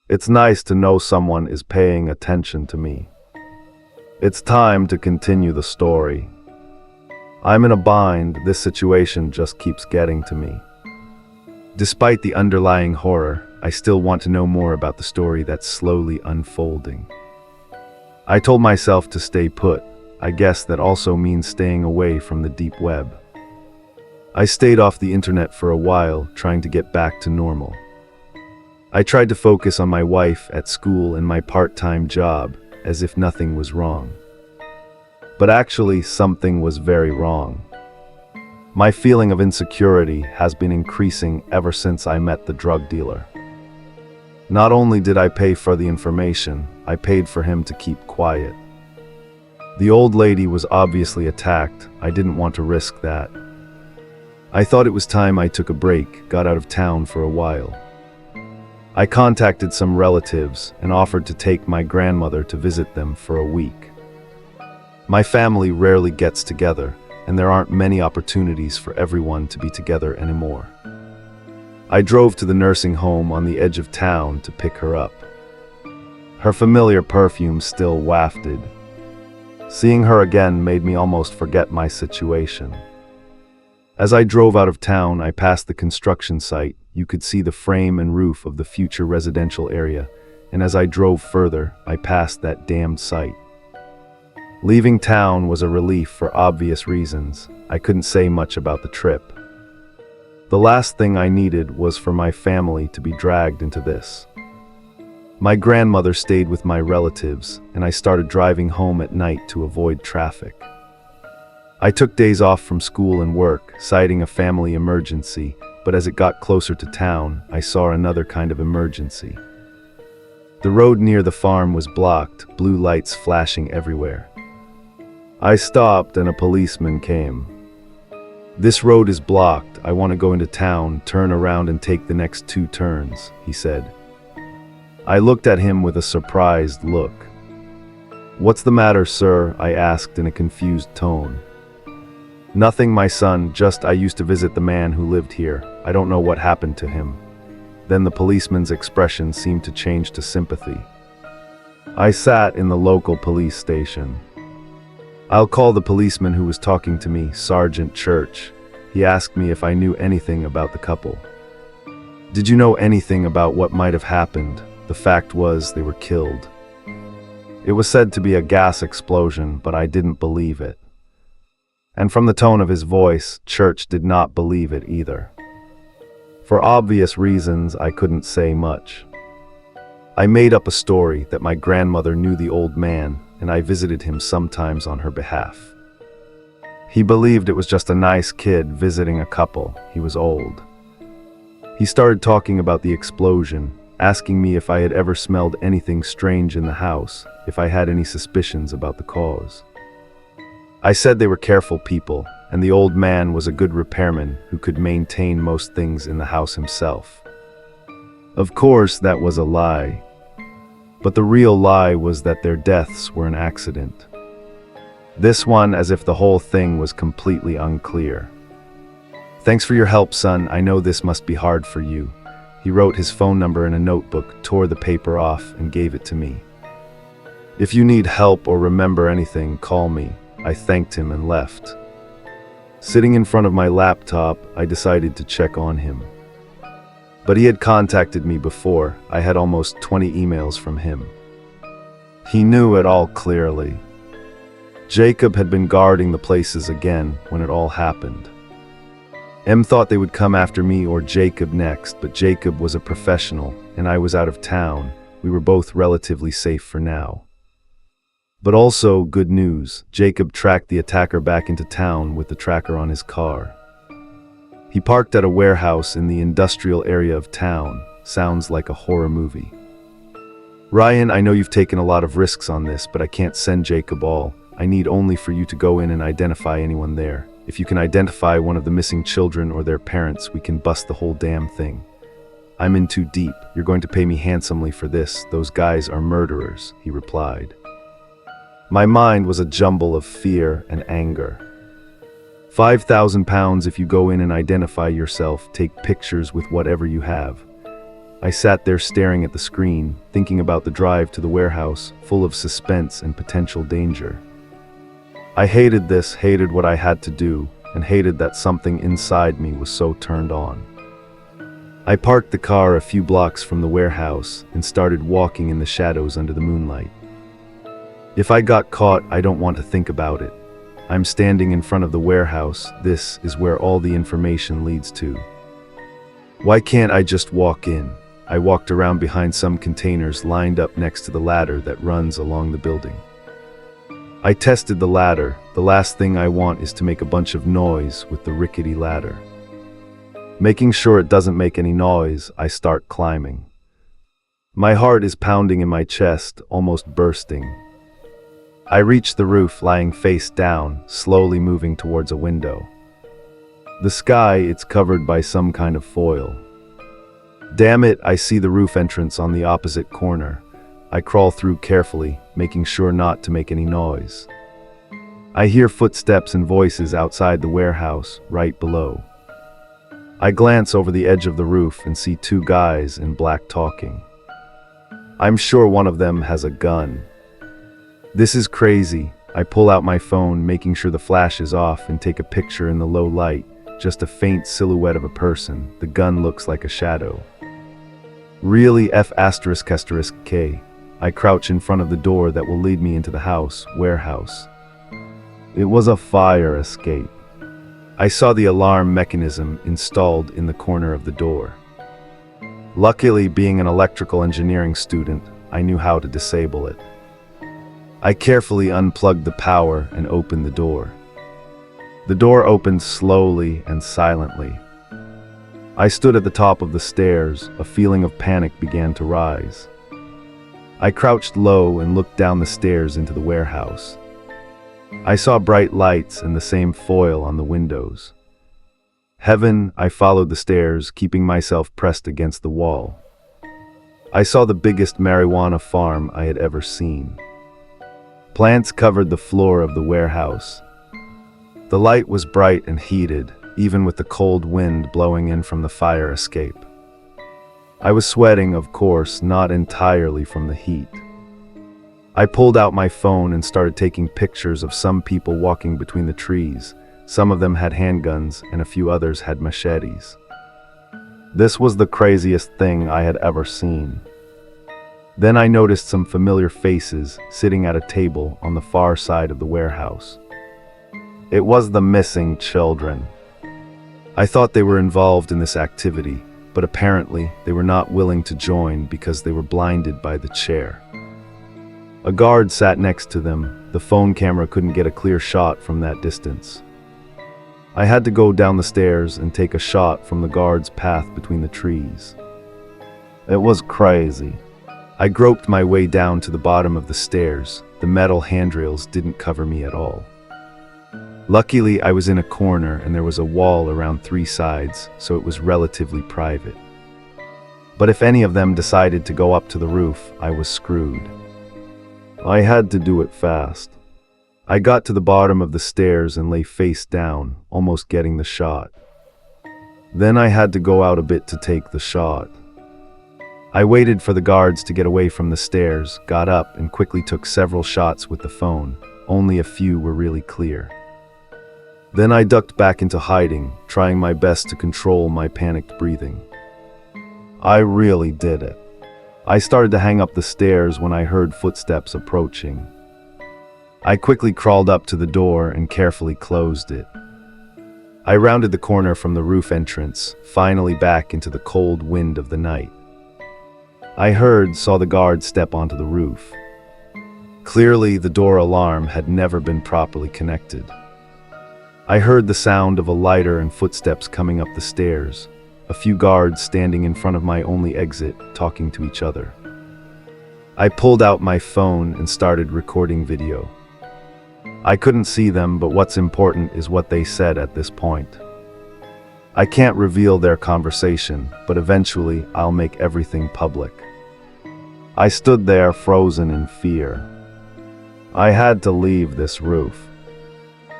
It's nice to know someone is paying attention to me. It's time to continue the story. I'm in a bind. This situation just keeps getting to me. Despite the underlying horror, I still want to know more about the story that's slowly unfolding. I told myself to stay put. I guess that also means staying away from the deep web. I stayed off the internet for a while, trying to get back to normal. I tried to focus on my wife at school and my part-time job, as if nothing was wrong. But actually, something was very wrong. My feeling of insecurity has been increasing ever since I met the drug dealer. Not only did I pay for the information, I paid for him to keep quiet. The old lady was obviously attacked. I didn't want to risk that. I thought it was time I took a break, got out of town for a while. I contacted some relatives and offered to take my grandmother to visit them for a week. My family rarely gets together, and there aren't many opportunities for everyone to be together anymore. I drove to the nursing home on the edge of town to pick her up. Her familiar perfume still wafted. Seeing her again made me almost forget my situation. As I drove out of town, I passed the construction site. You could see the frame and roof of the future residential area, and as I drove further, I passed that damned site. Leaving town was a relief for obvious reasons. I couldn't say much about the trip. The last thing I needed was for my family to be dragged into this. My grandmother stayed with my relatives, and I started driving home at night to avoid traffic. I took days off from school and work, citing a family emergency, but as it got closer to town, I saw another kind of emergency. The road near the farm was blocked, blue lights flashing everywhere. I stopped and a policeman came. "This road is blocked. I want to go into town, turn around and take the next 2 turns," he said. I looked at him with a surprised look. "What's the matter, sir?" I asked in a confused tone. "Nothing, my son, just I used to visit the man who lived here. I don't know what happened to him." Then the policeman's expression seemed to change to sympathy. I sat in the local police station. I'll call the policeman who was talking to me, Sergeant Church. He asked me if I knew anything about the couple. "Did you know anything about what might have happened?" The fact was, they were killed. It was said to be a gas explosion, but I didn't believe it. And from the tone of his voice, Church did not believe it either. For obvious reasons, I couldn't say much. I made up a story that my grandmother knew the old man, and I visited him sometimes on her behalf. He believed it was just a nice kid visiting a couple. He was old. He started talking about the explosion, asking me if I had ever smelled anything strange in the house, if I had any suspicions about the cause. I said they were careful people, and the old man was a good repairman who could maintain most things in the house himself. Of course, that was a lie. But the real lie was that their deaths were an accident. This one as if the whole thing was completely unclear. "Thanks for your help, son. I know this must be hard for you." He wrote his phone number in a notebook, tore the paper off, and gave it to me. "If you need help or remember anything, call me." I thanked him and left. Sitting in front of my laptop, I decided to check on him. But he had contacted me before. I had almost 20 emails from him. He knew it all clearly. Jacob had been guarding the places again when it all happened. M thought they would come after me or Jacob next, but Jacob was a professional, and I was out of town. We were both relatively safe for now. But also, good news, Jacob tracked the attacker back into town with the tracker on his car. He parked at a warehouse in the industrial area of town. Sounds like a horror movie. "Ryan, I know you've taken a lot of risks on this, but I can't send Jacob all. I need only for you to go in and identify anyone there. If you can identify one of the missing children or their parents, we can bust the whole damn thing. I'm in too deep. You're going to pay me handsomely for this. Those guys are murderers," he replied. My mind was a jumble of fear and anger. £5,000 if you go in and identify yourself, take pictures with whatever you have. I sat there staring at the screen, thinking about the drive to the warehouse, full of suspense and potential danger. I hated this, hated what I had to do, and hated that something inside me was so turned on. I parked the car a few blocks from the warehouse and started walking in the shadows under the moonlight. If I got caught, I don't want to think about it. I'm standing in front of the warehouse. This is where all the information leads to. Why can't I just walk in? I walked around behind some containers lined up next to the ladder that runs along the building. I tested the ladder. The last thing I want is to make a bunch of noise with the rickety ladder. Making sure it doesn't make any noise, I start climbing. My heart is pounding in my chest, almost bursting. I reach the roof, lying face down, slowly moving towards a window. The sky, it's covered by some kind of foil. Damn it, I see the roof entrance on the opposite corner. I crawl through carefully, making sure not to make any noise. I hear footsteps and voices outside the warehouse, right below. I glance over the edge of the roof and see two guys in black talking. I'm sure one of them has a gun. This is crazy. I pull out my phone, making sure the flash is off, and take a picture in the low light, just a faint silhouette of a person. The gun looks like a shadow. Really F***K. I crouch in front of the door that will lead me into the warehouse. It was a fire escape. I saw the alarm mechanism installed in the corner of the door. Luckily, being an electrical engineering student, I knew how to disable it. I carefully unplugged the power and opened the door. The door opened slowly and silently. I stood at the top of the stairs. A feeling of panic began to rise. I crouched low and looked down the stairs into the warehouse. I saw bright lights and the same foil on the windows. Heaven, I followed the stairs, keeping myself pressed against the wall. I saw the biggest marijuana farm I had ever seen. Plants covered the floor of the warehouse. The light was bright and heated, even with the cold wind blowing in from the fire escape. I was sweating, of course, not entirely from the heat. I pulled out my phone and started taking pictures of some people walking between the trees. Some of them had handguns and a few others had machetes. This was the craziest thing I had ever seen. Then I noticed some familiar faces sitting at a table on the far side of the warehouse. It was the missing children. I thought they were involved in this activity, but apparently they were not willing to join because they were blinded by the chair. A guard sat next to them. The phone camera couldn't get a clear shot from that distance. I had to go down the stairs and take a shot from the guard's path between the trees. It was crazy. I groped my way down to the bottom of the stairs. The metal handrails didn't cover me at all. Luckily, I was in a corner and there was a wall around 3 sides, so it was relatively private. But if any of them decided to go up to the roof, I was screwed. I had to do it fast. I got to the bottom of the stairs and lay face down, almost getting the shot. Then I had to go out a bit to take the shot. I waited for the guards to get away from the stairs, got up, and quickly took several shots with the phone. Only a few were really clear. Then I ducked back into hiding, trying my best to control my panicked breathing. I really did it. I started to hang up the stairs when I heard footsteps approaching. I quickly crawled up to the door and carefully closed it. I rounded the corner from the roof entrance, finally back into the cold wind of the night. I saw the guard step onto the roof. Clearly, the door alarm had never been properly connected. I heard the sound of a lighter and footsteps coming up the stairs, a few guards standing in front of my only exit, talking to each other. I pulled out my phone and started recording video. I couldn't see them, but what's important is what they said at this point. I can't reveal their conversation, but eventually I'll make everything public. I stood there frozen in fear. I had to leave this roof.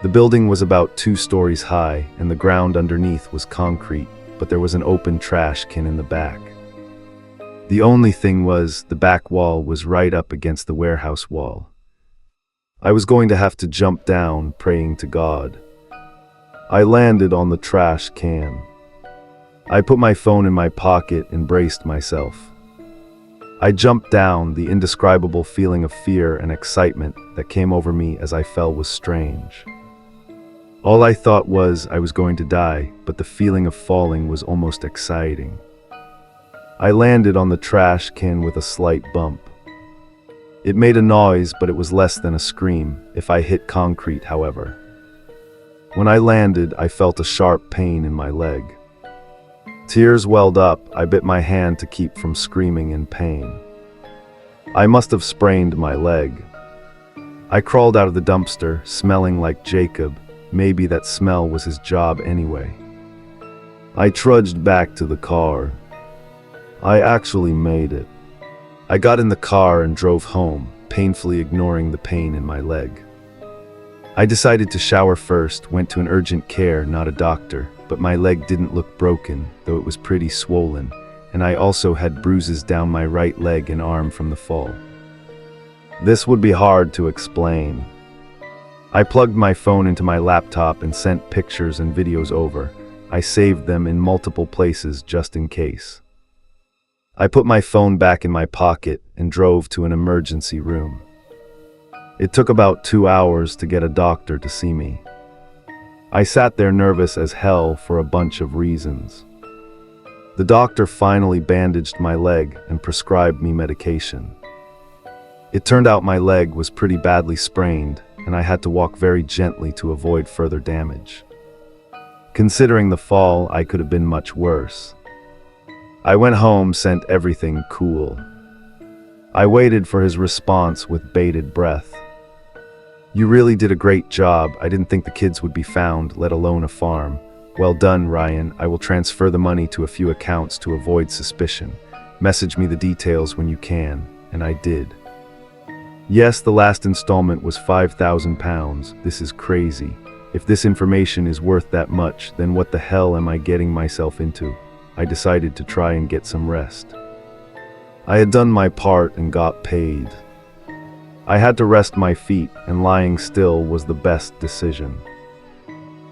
The building was about 2 stories high, and the ground underneath was concrete, but there was an open trash can in the back. The only thing was, the back wall was right up against the warehouse wall. I was going to have to jump down, praying to God. I landed on the trash can. I put my phone in my pocket and braced myself. I jumped down. The indescribable feeling of fear and excitement that came over me as I fell was strange. All I thought was I was going to die, but the feeling of falling was almost exciting. I landed on the trash can with a slight bump. It made a noise, but it was less than a scream if I hit concrete, however. When I landed, I felt a sharp pain in my leg. Tears welled up. I bit my hand to keep from screaming in pain. I must have sprained my leg. I crawled out of the dumpster, smelling like Jacob. Maybe that smell was his job anyway. I trudged back to the car. I actually made it. I got in the car and drove home, painfully ignoring the pain in my leg. I decided to shower first, went to an urgent care, not a doctor, but my leg didn't look broken, though it was pretty swollen, and I also had bruises down my right leg and arm from the fall. This would be hard to explain. I plugged my phone into my laptop and sent pictures and videos over. I saved them in multiple places just in case. I put my phone back in my pocket and drove to an emergency room. It took about 2 hours to get a doctor to see me. I sat there nervous as hell for a bunch of reasons. The doctor finally bandaged my leg and prescribed me medication. It turned out my leg was pretty badly sprained, and I had to walk very gently to avoid further damage. Considering the fall, I could have been much worse. I went home, sent everything cool. I waited for his response with bated breath. "You really did a great job. I didn't think the kids would be found, let alone a farm. Well done, Ryan. I will transfer the money to a few accounts to avoid suspicion. Message me the details when you can." And I did. Yes, the last installment was £5,000. This is crazy. If this information is worth that much, then what the hell am I getting myself into? I decided to try and get some rest. I had done my part and got paid. I had to rest my feet, and lying still was the best decision.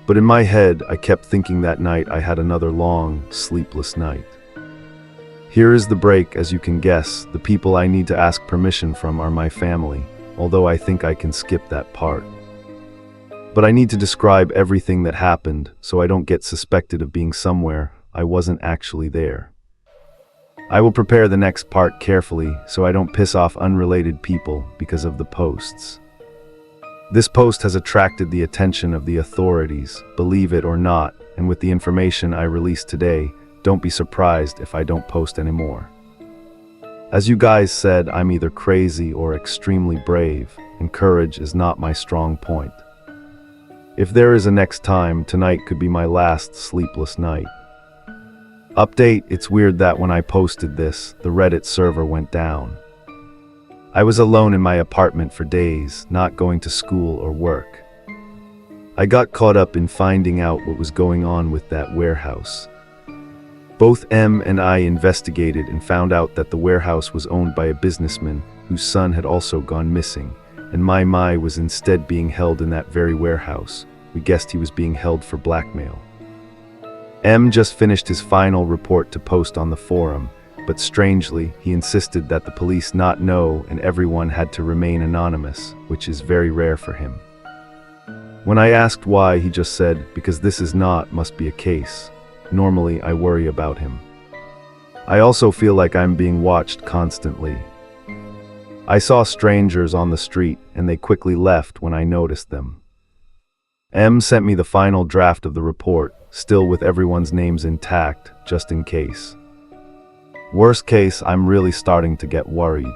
But in my head, I kept thinking that night I had another long, sleepless night. Here is the break. As you can guess, the people I need to ask permission from are my family, although I think I can skip that part. But I need to describe everything that happened so I don't get suspected of being somewhere I wasn't actually there. I will prepare the next part carefully so I don't piss off unrelated people because of the posts. This post has attracted the attention of the authorities, believe it or not, and with the information I released today, don't be surprised if I don't post anymore. As you guys said, I'm either crazy or extremely brave, and courage is not my strong point. If there is a next time, tonight could be my last sleepless night. Update: it's weird that when I posted this, the Reddit server went down. I was alone in my apartment for days, not going to school or work. I got caught up in finding out what was going on with that warehouse. Both Em and I investigated and found out that the warehouse was owned by a businessman whose son had also gone missing, and my was instead being held in that very warehouse. We guessed he was being held for blackmail. M just finished his final report to post on the forum, but strangely, he insisted that the police not know and everyone had to remain anonymous, which is very rare for him. When I asked why, he just said, "Because this is not, must be a case. Normally, I worry about him. I also feel like I'm being watched constantly. I saw strangers on the street, and they quickly left when I noticed them." M sent me the final draft of the report, still with everyone's names intact, just in case. Worst case, I'm really starting to get worried.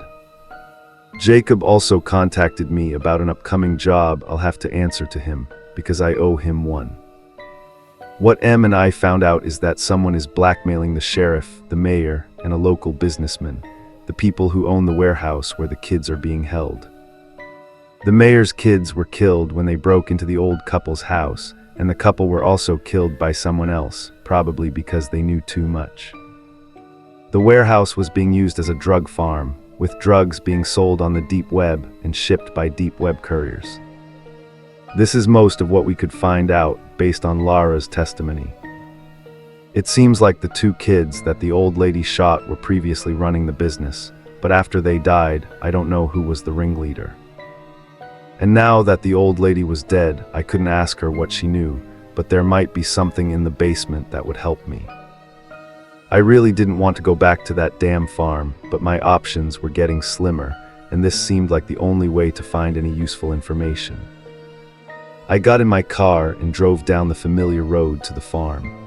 Jacob also contacted me about an upcoming job. I'll have to answer to him, because I owe him one. What Em and I found out is that someone is blackmailing the sheriff, the mayor, and a local businessman, the people who own the warehouse where the kids are being held. The mayor's kids were killed when they broke into the old couple's house, and the couple were also killed by someone else, probably because they knew too much. The warehouse was being used as a drug farm, with drugs being sold on the deep web and shipped by deep web couriers. This is most of what we could find out based on Lara's testimony. It seems like the two kids that the old lady shot were previously running the business, but after they died, I don't know who was the ringleader. And now that the old lady was dead, I couldn't ask her what she knew, but there might be something in the basement that would help me. I really didn't want to go back to that damn farm, but my options were getting slimmer, and this seemed like the only way to find any useful information. I got in my car and drove down the familiar road to the farm.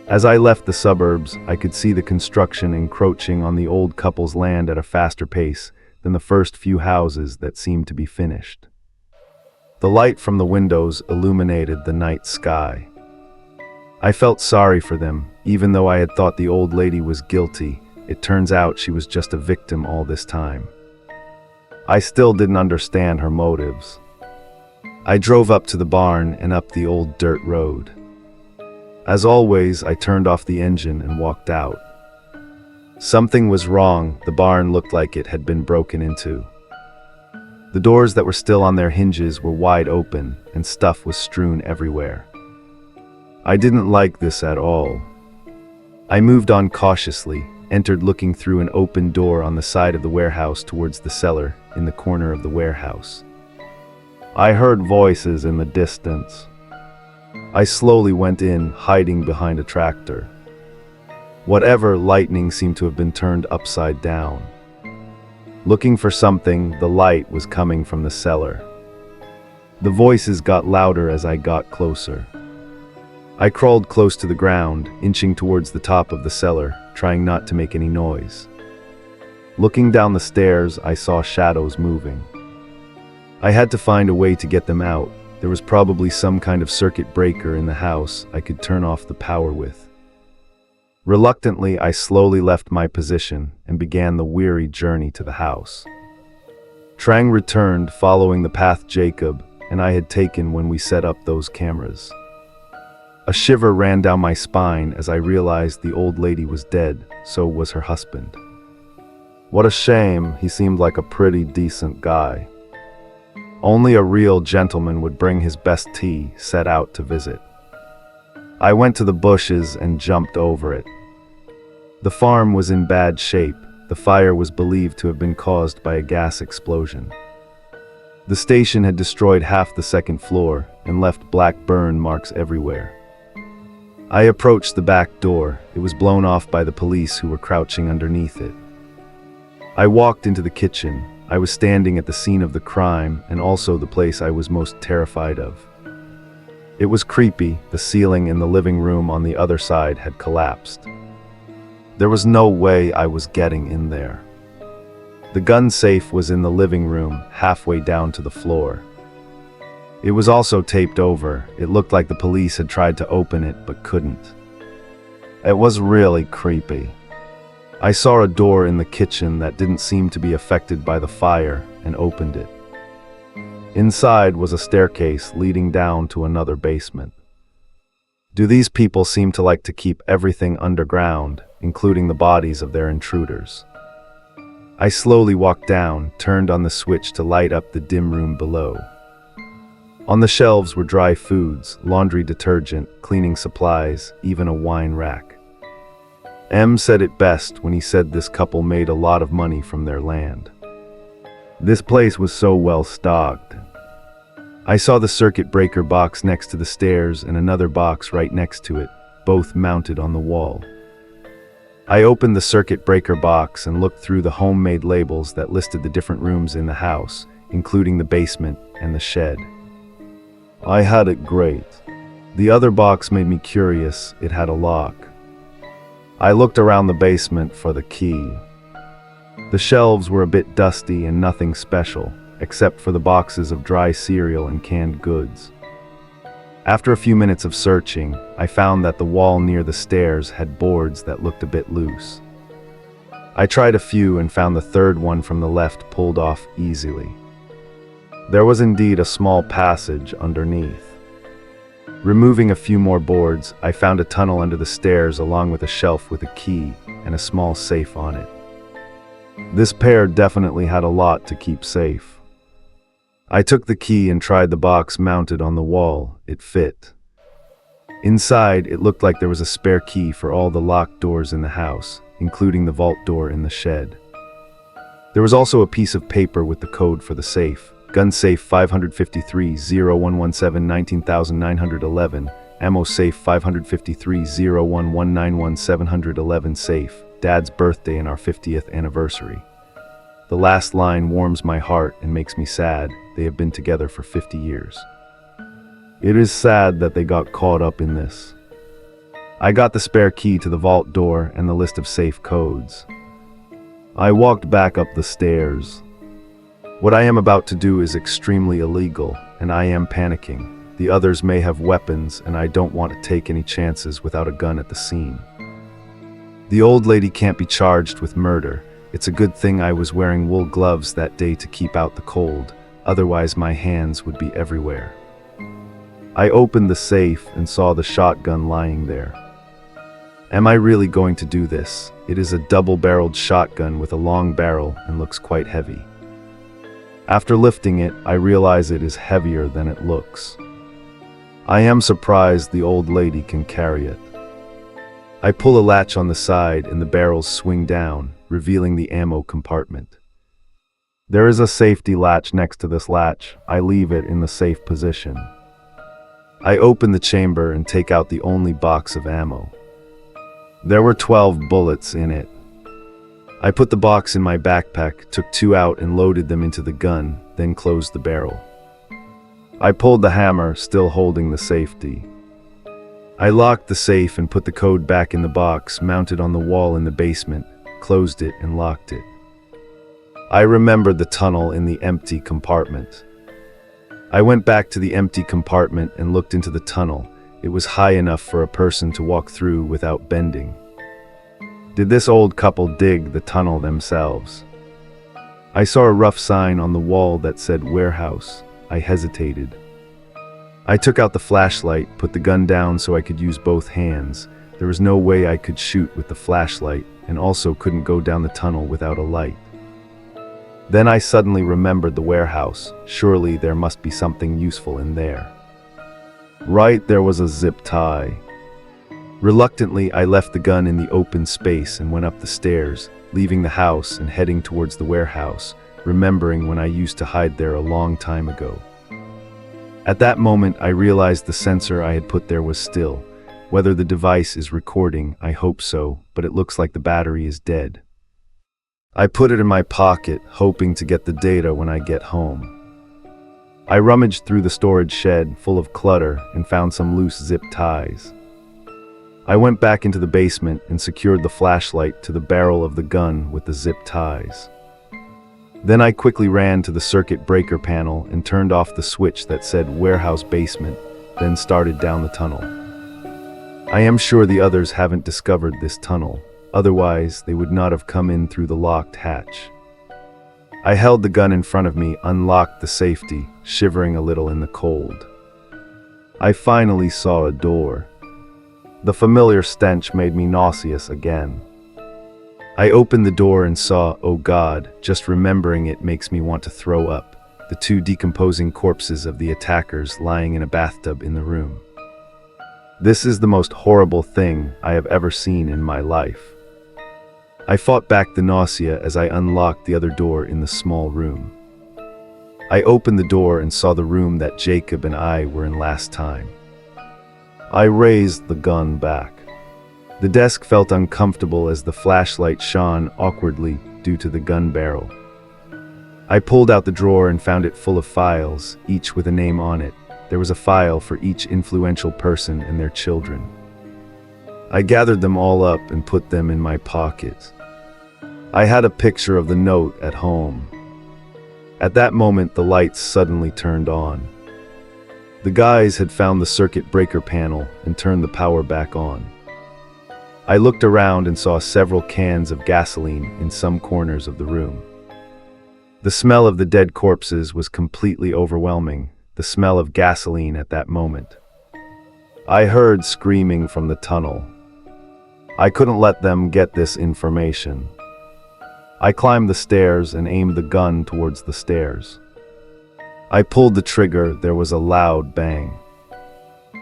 As I left the suburbs, I could see the construction encroaching on the old couple's land at a faster pace than the first few houses that seemed to be finished. The light from the windows illuminated the night sky. I felt sorry for them, even though I had thought the old lady was guilty. It turns out she was just a victim all this time. I still didn't understand her motives. I drove up to the barn and up the old dirt road. As always, I turned off the engine and walked out. Something was wrong. The barn looked like it had been broken into. The doors that were still on their hinges were wide open, and stuff was strewn everywhere. I didn't like this at all. I moved on cautiously, entered looking through an open door on the side of the warehouse towards the cellar in the corner of the warehouse. I heard voices in the distance. I slowly went in, hiding behind a tractor. Whatever lightning seemed to have been turned upside down. Looking for something, the light was coming from the cellar. The voices got louder as I got closer. I crawled close to the ground, inching towards the top of the cellar, trying not to make any noise. Looking down the stairs, I saw shadows moving. I had to find a way to get them out. There was probably some kind of circuit breaker in the house I could turn off the power with. Reluctantly, I slowly left my position and began the weary journey to the house. Trang returned, following the path Jacob and I had taken when we set up those cameras. A shiver ran down my spine as I realized the old lady was dead, so was her husband. What a shame, he seemed like a pretty decent guy. Only a real gentleman would bring his best tea, set out to visit. I went to the bushes and jumped over it. The farm was in bad shape. The fire was believed to have been caused by a gas explosion. The station had destroyed half the second floor and left black burn marks everywhere. I approached the back door. It was blown off by the police who were crouching underneath it. I walked into the kitchen. I was standing at the scene of the crime and also the place I was most terrified of. It was creepy. The ceiling in the living room on the other side had collapsed. There was no way I was getting in there. The gun safe was in the living room, halfway down to the floor. It was also taped over. It looked like the police had tried to open it but couldn't. It was really creepy. I saw a door in the kitchen that didn't seem to be affected by the fire and opened it. Inside was a staircase leading down to another basement. Do these people seem to like to keep everything underground, including the bodies of their intruders? I slowly walked down, turned on the switch to light up the dim room below. On the shelves were dry foods, laundry detergent, cleaning supplies, even a wine rack. M said it best when he said this couple made a lot of money from their land. This place was so well stocked. I saw the circuit breaker box next to the stairs and another box right next to it, both mounted on the wall. I opened the circuit breaker box and looked through the homemade labels that listed the different rooms in the house, including the basement and the shed. I had it great. The other box made me curious. It had a lock. I looked around the basement for the key. The shelves were a bit dusty and nothing special, except for the boxes of dry cereal and canned goods. After a few minutes of searching, I found that the wall near the stairs had boards that looked a bit loose. I tried a few and found the third one from the left pulled off easily. There was indeed a small passage underneath. Removing a few more boards, I found a tunnel under the stairs along with a shelf with a key and a small safe on it. This pair definitely had a lot to keep safe. I took the key and tried the box mounted on the wall. It fit. Inside, it looked like there was a spare key for all the locked doors in the house, including the vault door in the shed. There was also a piece of paper with the code for the safe. Gun safe 553-0117-19911, ammo safe 553-01191711 safe, Dad's birthday and our 50th anniversary. The last line warms my heart and makes me sad. They have been together for 50 years. It is sad that they got caught up in this. I got the spare key to the vault door and the list of safe codes. I walked back up the stairs. What I am about to do is extremely illegal, and I am panicking. The others may have weapons, and I don't want to take any chances without a gun at the scene. The old lady can't be charged with murder. It's a good thing I was wearing wool gloves that day to keep out the cold, otherwise my hands would be everywhere. I opened the safe and saw the shotgun lying there. Am I really going to do this? It is a double-barreled shotgun with a long barrel and looks quite heavy. After lifting it, I realize it is heavier than it looks. I am surprised the old lady can carry it. I pull a latch on the side and the barrels swing down, revealing the ammo compartment. There is a safety latch next to this latch. I leave it in the safe position. I open the chamber and take out the only box of ammo. There were 12 bullets in it. I put the box in my backpack, took 2 out and loaded them into the gun, then closed the barrel. I pulled the hammer, still holding the safety. I locked the safe and put the code back in the box, mounted on the wall in the basement, closed it and locked it. I remembered the tunnel in the empty compartment. I went back to the empty compartment and looked into the tunnel. It was high enough for a person to walk through without bending. Did this old couple dig the tunnel themselves? I saw a rough sign on the wall that said warehouse. I hesitated. I took out the flashlight, put the gun down so I could use both hands. There was no way I could shoot with the flashlight, and also couldn't go down the tunnel without a light. Then I suddenly remembered the warehouse. Surely there must be something useful in there. Right, there was a zip tie. Reluctantly, I left the gun in the open space and went up the stairs, leaving the house and heading towards the warehouse, remembering when I used to hide there a long time ago. At that moment, I realized the sensor I had put there was still. Whether the device is recording, I hope so, but it looks like the battery is dead. I put it in my pocket, hoping to get the data when I get home. I rummaged through the storage shed, full of clutter, and found some loose zip ties. I went back into the basement and secured the flashlight to the barrel of the gun with the zip ties. Then I quickly ran to the circuit breaker panel and turned off the switch that said warehouse basement, then started down the tunnel. I am sure the others haven't discovered this tunnel, otherwise they would not have come in through the locked hatch. I held the gun in front of me, unlocked the safety, shivering a little in the cold. I finally saw a door. The familiar stench made me nauseous again. I opened the door and saw, oh God, just remembering it makes me want to throw up, the 2 decomposing corpses of the attackers lying in a bathtub in the room. This is the most horrible thing I have ever seen in my life. I fought back the nausea as I unlocked the other door in the small room. I opened the door and saw the room that Jacob and I were in last time. I raised the gun back. The desk felt uncomfortable as the flashlight shone awkwardly due to the gun barrel. I pulled out the drawer and found it full of files, each with a name on it. There was a file for each influential person and their children. I gathered them all up and put them in my pocket. I had a picture of the note at home. At that moment, the lights suddenly turned on. The guys had found the circuit breaker panel and turned the power back on. I looked around and saw several cans of gasoline in some corners of the room. The smell of the dead corpses was completely overwhelming, the smell of gasoline at that moment. I heard screaming from the tunnel. I couldn't let them get this information. I climbed the stairs and aimed the gun towards the stairs. I pulled the trigger, there was a loud bang.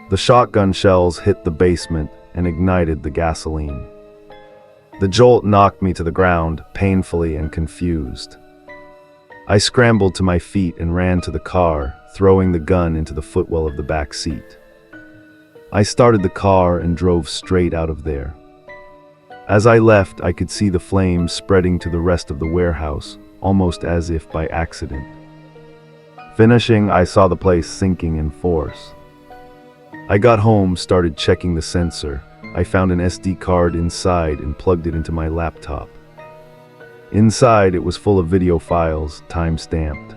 The shotgun shells hit the basement and ignited the gasoline. The jolt knocked me to the ground, painfully and confused. I scrambled to my feet and ran to the car, throwing the gun into the footwell of the back seat. I started the car and drove straight out of there. As I left, I could see the flames spreading to the rest of the warehouse, almost as if by accident. Finishing, I saw the place sinking in force. I got home, started checking the sensor. I found an SD card inside and plugged it into my laptop. Inside, it was full of video files, time-stamped.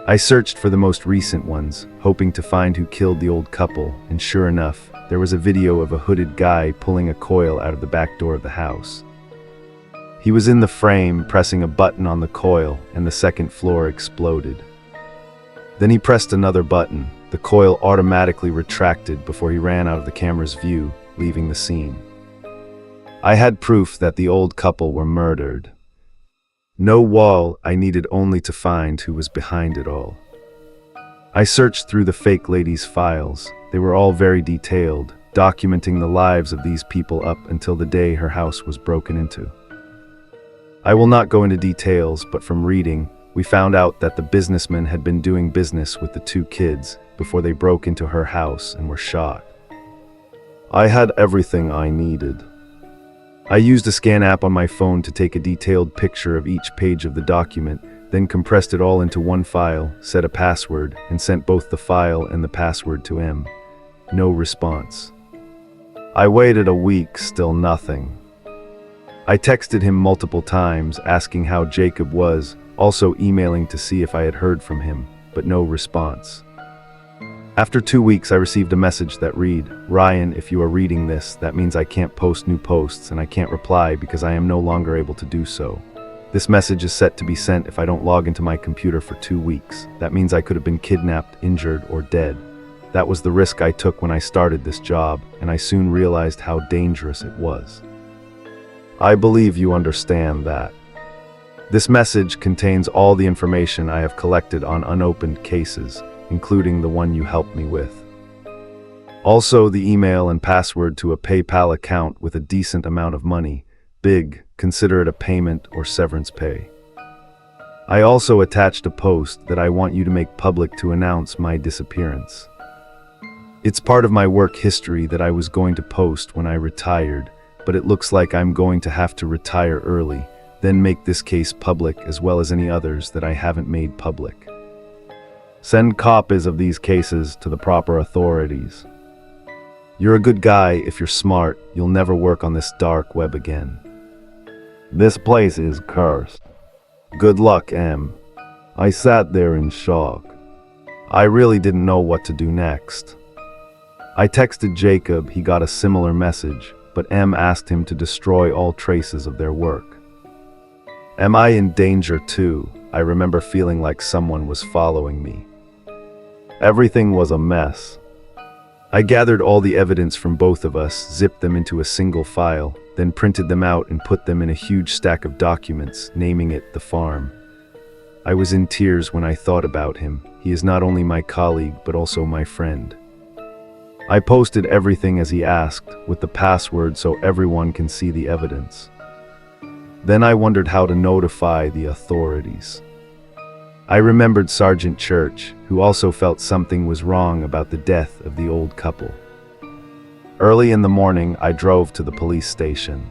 I searched for the most recent ones, hoping to find who killed the old couple, and sure enough, there was a video of a hooded guy pulling a coil out of the back door of the house. He was in the frame, pressing a button on the coil, and the second floor exploded. Then he pressed another button. The coil automatically retracted before he ran out of the camera's view, leaving the scene. I had proof that the old couple were murdered. No wall, I needed only to find who was behind it all. I searched through the fake lady's files. They were all very detailed, documenting the lives of these people up until the day her house was broken into. I will not go into details, but from reading, we found out that the businessman had been doing business with the two kids before they broke into her house and were shot. I had everything I needed. I used a scan app on my phone to take a detailed picture of each page of the document, then compressed it all into one file, set a password, and sent both the file and the password to M. No response. I waited a week, still nothing. I texted him multiple times, asking how Jacob was, also emailing to see if I had heard from him, but no response. After 2 weeks, I received a message that read, "Ryan, if you are reading this, that means I can't post new posts and I can't reply because I am no longer able to do so. This message is set to be sent if I don't log into my computer for 2 weeks. That means I could have been kidnapped, injured, or dead. That was the risk I took when I started this job, and I soon realized how dangerous it was. I believe you understand that. This message contains all the information I have collected on unopened cases, including the one you helped me with. Also, the email and password to a PayPal account with a decent amount of money. Big, consider it a payment or severance pay. I also attached a post that I want you to make public to announce my disappearance. It's part of my work history that I was going to post when I retired, but it looks like I'm going to have to retire early, then make this case public as well as any others that I haven't made public. Send copies of these cases to the proper authorities. You're a good guy. If you're smart, you'll never work on this dark web again. This place is cursed. Good luck, M." I sat there in shock. I really didn't know what to do next. I texted Jacob, he got a similar message, but M asked him to destroy all traces of their work. Am I in danger too? I remember feeling like someone was following me. Everything was a mess. I gathered all the evidence from both of us, zipped them into a single file, then printed them out and put them in a huge stack of documents, naming it The Farm. I was in tears when I thought about him. He is not only my colleague, but also my friend. I posted everything as he asked, with the password so everyone can see the evidence. Then I wondered how to notify the authorities. I remembered Sergeant Church, who also felt something was wrong about the death of the old couple. Early in the morning, I drove to the police station.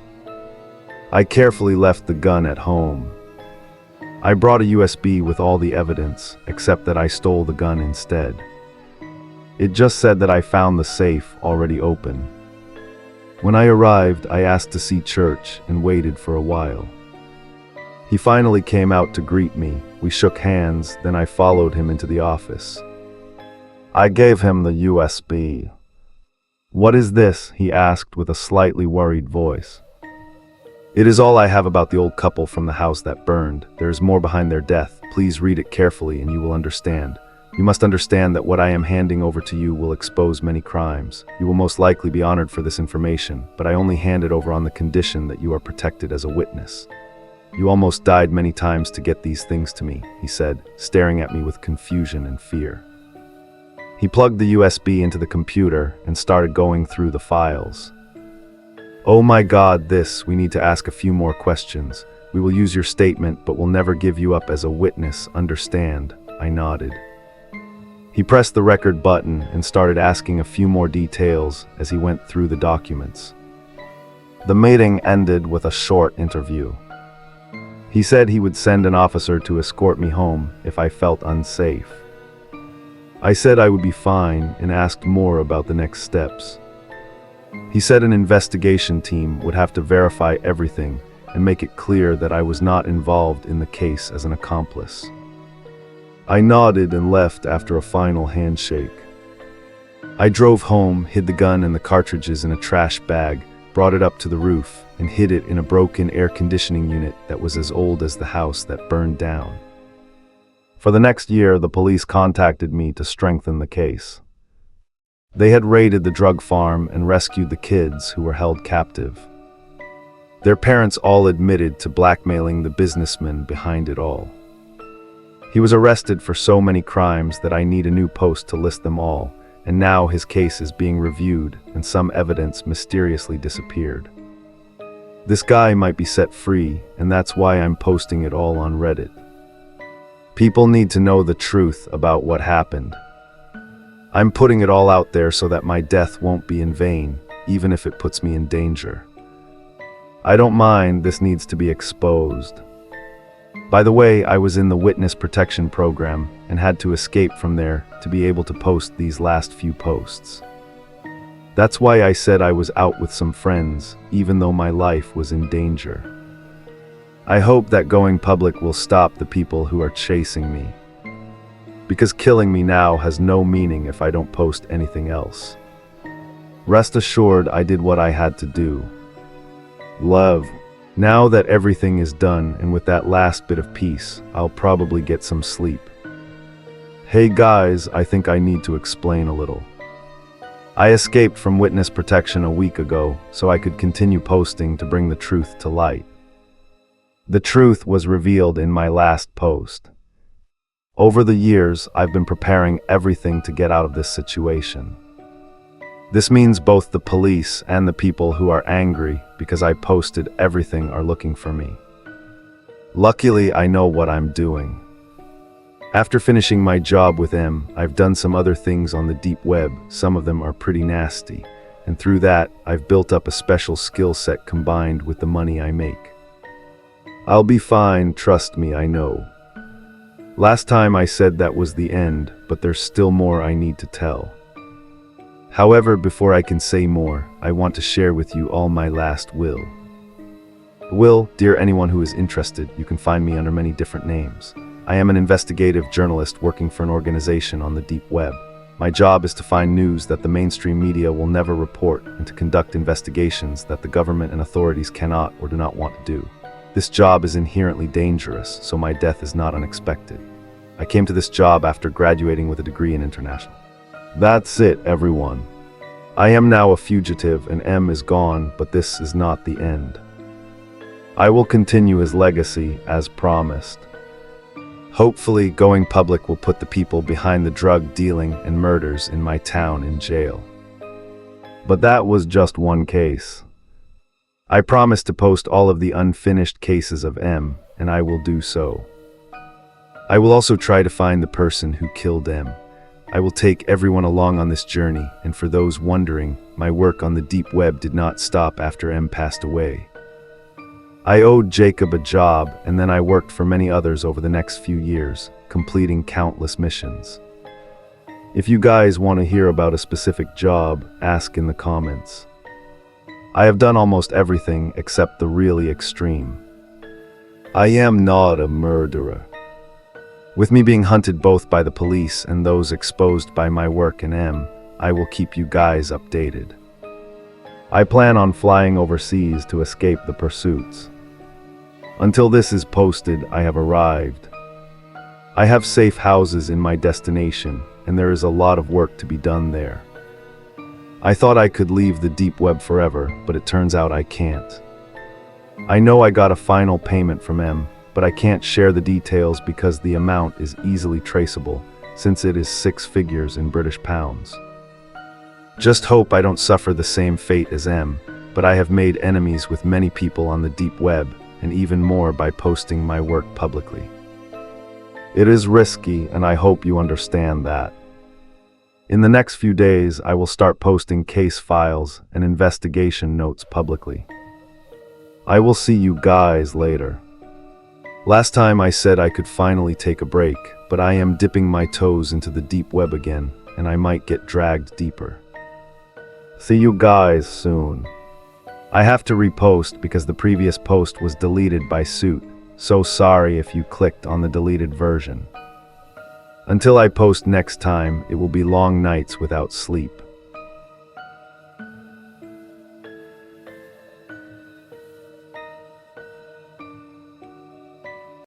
I carefully left the gun at home. I brought a USB with all the evidence, except that I stole the gun instead. It just said that I found the safe already open. When I arrived, I asked to see Church and waited for a while. He finally came out to greet me. We shook hands, then I followed him into the office. I gave him the USB. "What is this?" he asked with a slightly worried voice. It is all I have about the old couple from the house that burned. There is more behind their death. Please read it carefully and you will understand. You must understand that what I am handing over to you will expose many crimes. You will most likely be honored for this information, but I only hand it over on the condition that you are protected as a witness. You almost died many times to get these things to me, he said, staring at me with confusion and fear. He plugged the USB into the computer and started going through the files. Oh my God, we need to ask a few more questions. We will use your statement, but will never give you up as a witness, understand? I nodded. He pressed the record button and started asking a few more details as he went through the documents. The meeting ended with a short interview. He said he would send an officer to escort me home if I felt unsafe. I said I would be fine and asked more about the next steps. He said an investigation team would have to verify everything and make it clear that I was not involved in the case as an accomplice. I nodded and left after a final handshake. I drove home, hid the gun and the cartridges in a trash bag, brought it up to the roof, and hid it in a broken air conditioning unit that was as old as the house that burned down. For the next year, the police contacted me to strengthen the case. They had raided the drug farm and rescued the kids who were held captive. Their parents all admitted to blackmailing the businessman behind it all. He was arrested for so many crimes that I need a new post to list them all, and now his case is being reviewed and some evidence mysteriously disappeared. This guy might be set free, and that's why I'm posting it all on Reddit. People need to know the truth about what happened. I'm putting it all out there so that my death won't be in vain, even if it puts me in danger. I don't mind, this needs to be exposed. By the way, I was in the witness protection program and had to escape from there to be able to post these last few posts. That's why I said I was out with some friends, even though my life was in danger. I hope that going public will stop the people who are chasing me. Because killing me now has no meaning if I don't post anything else. Rest assured, I did what I had to do. Love. Now that everything is done, and with that last bit of peace, I'll probably get some sleep. Hey guys, I think I need to explain a little. I escaped from witness protection a week ago, so I could continue posting to bring the truth to light. The truth was revealed in my last post. Over the years, I've been preparing everything to get out of this situation. This means both the police and the people who are angry because I posted everything are looking for me. Luckily, I know what I'm doing. After finishing my job with M, I've done some other things on the deep web. Some of them are pretty nasty, and through that, I've built up a special skill set combined with the money I make. I'll be fine, trust me, I know. Last time I said that was the end, but there's still more I need to tell. However, before I can say more, I want to share with you all my last will. Will, dear anyone who is interested, you can find me under many different names. I am an investigative journalist working for an organization on the deep web. My job is to find news that the mainstream media will never report and to conduct investigations that the government and authorities cannot or do not want to do. This job is inherently dangerous, so my death is not unexpected. I came to this job after graduating with a degree in international. That's it, everyone. I am now a fugitive and M is gone, but this is not the end. I will continue his legacy as promised. Hopefully, going public will put the people behind the drug dealing and murders in my town in jail. But that was just one case. I promised to post all of the unfinished cases of M, and I will do so. I will also try to find the person who killed M. I will take everyone along on this journey, and for those wondering, my work on the deep web did not stop after M passed away. I owed Jacob a job, and then I worked for many others over the next few years, completing countless missions. If you guys want to hear about a specific job, ask in the comments. I have done almost everything except the really extreme. I am not a murderer. With me being hunted both by the police and those exposed by my work in M, I will keep you guys updated. I plan on flying overseas to escape the pursuits. Until this is posted, I have arrived. I have safe houses in my destination, and there is a lot of work to be done there. I thought I could leave the deep web forever, but it turns out I can't. I know I got a final payment from M, but I can't share the details because the amount is easily traceable, since it is 6 figures in British pounds. Just hope I don't suffer the same fate as M, but I have made enemies with many people on the deep web, and even more by posting my work publicly. It is risky, and I hope you understand that. In the next few days, I will start posting case files and investigation notes publicly. I will see you guys later. Last time I said I could finally take a break, but I am dipping my toes into the deep web again, and I might get dragged deeper. See you guys soon. I have to repost because the previous post was deleted by Suit, so sorry if you clicked on the deleted version. Until I post next time, it will be long nights without sleep.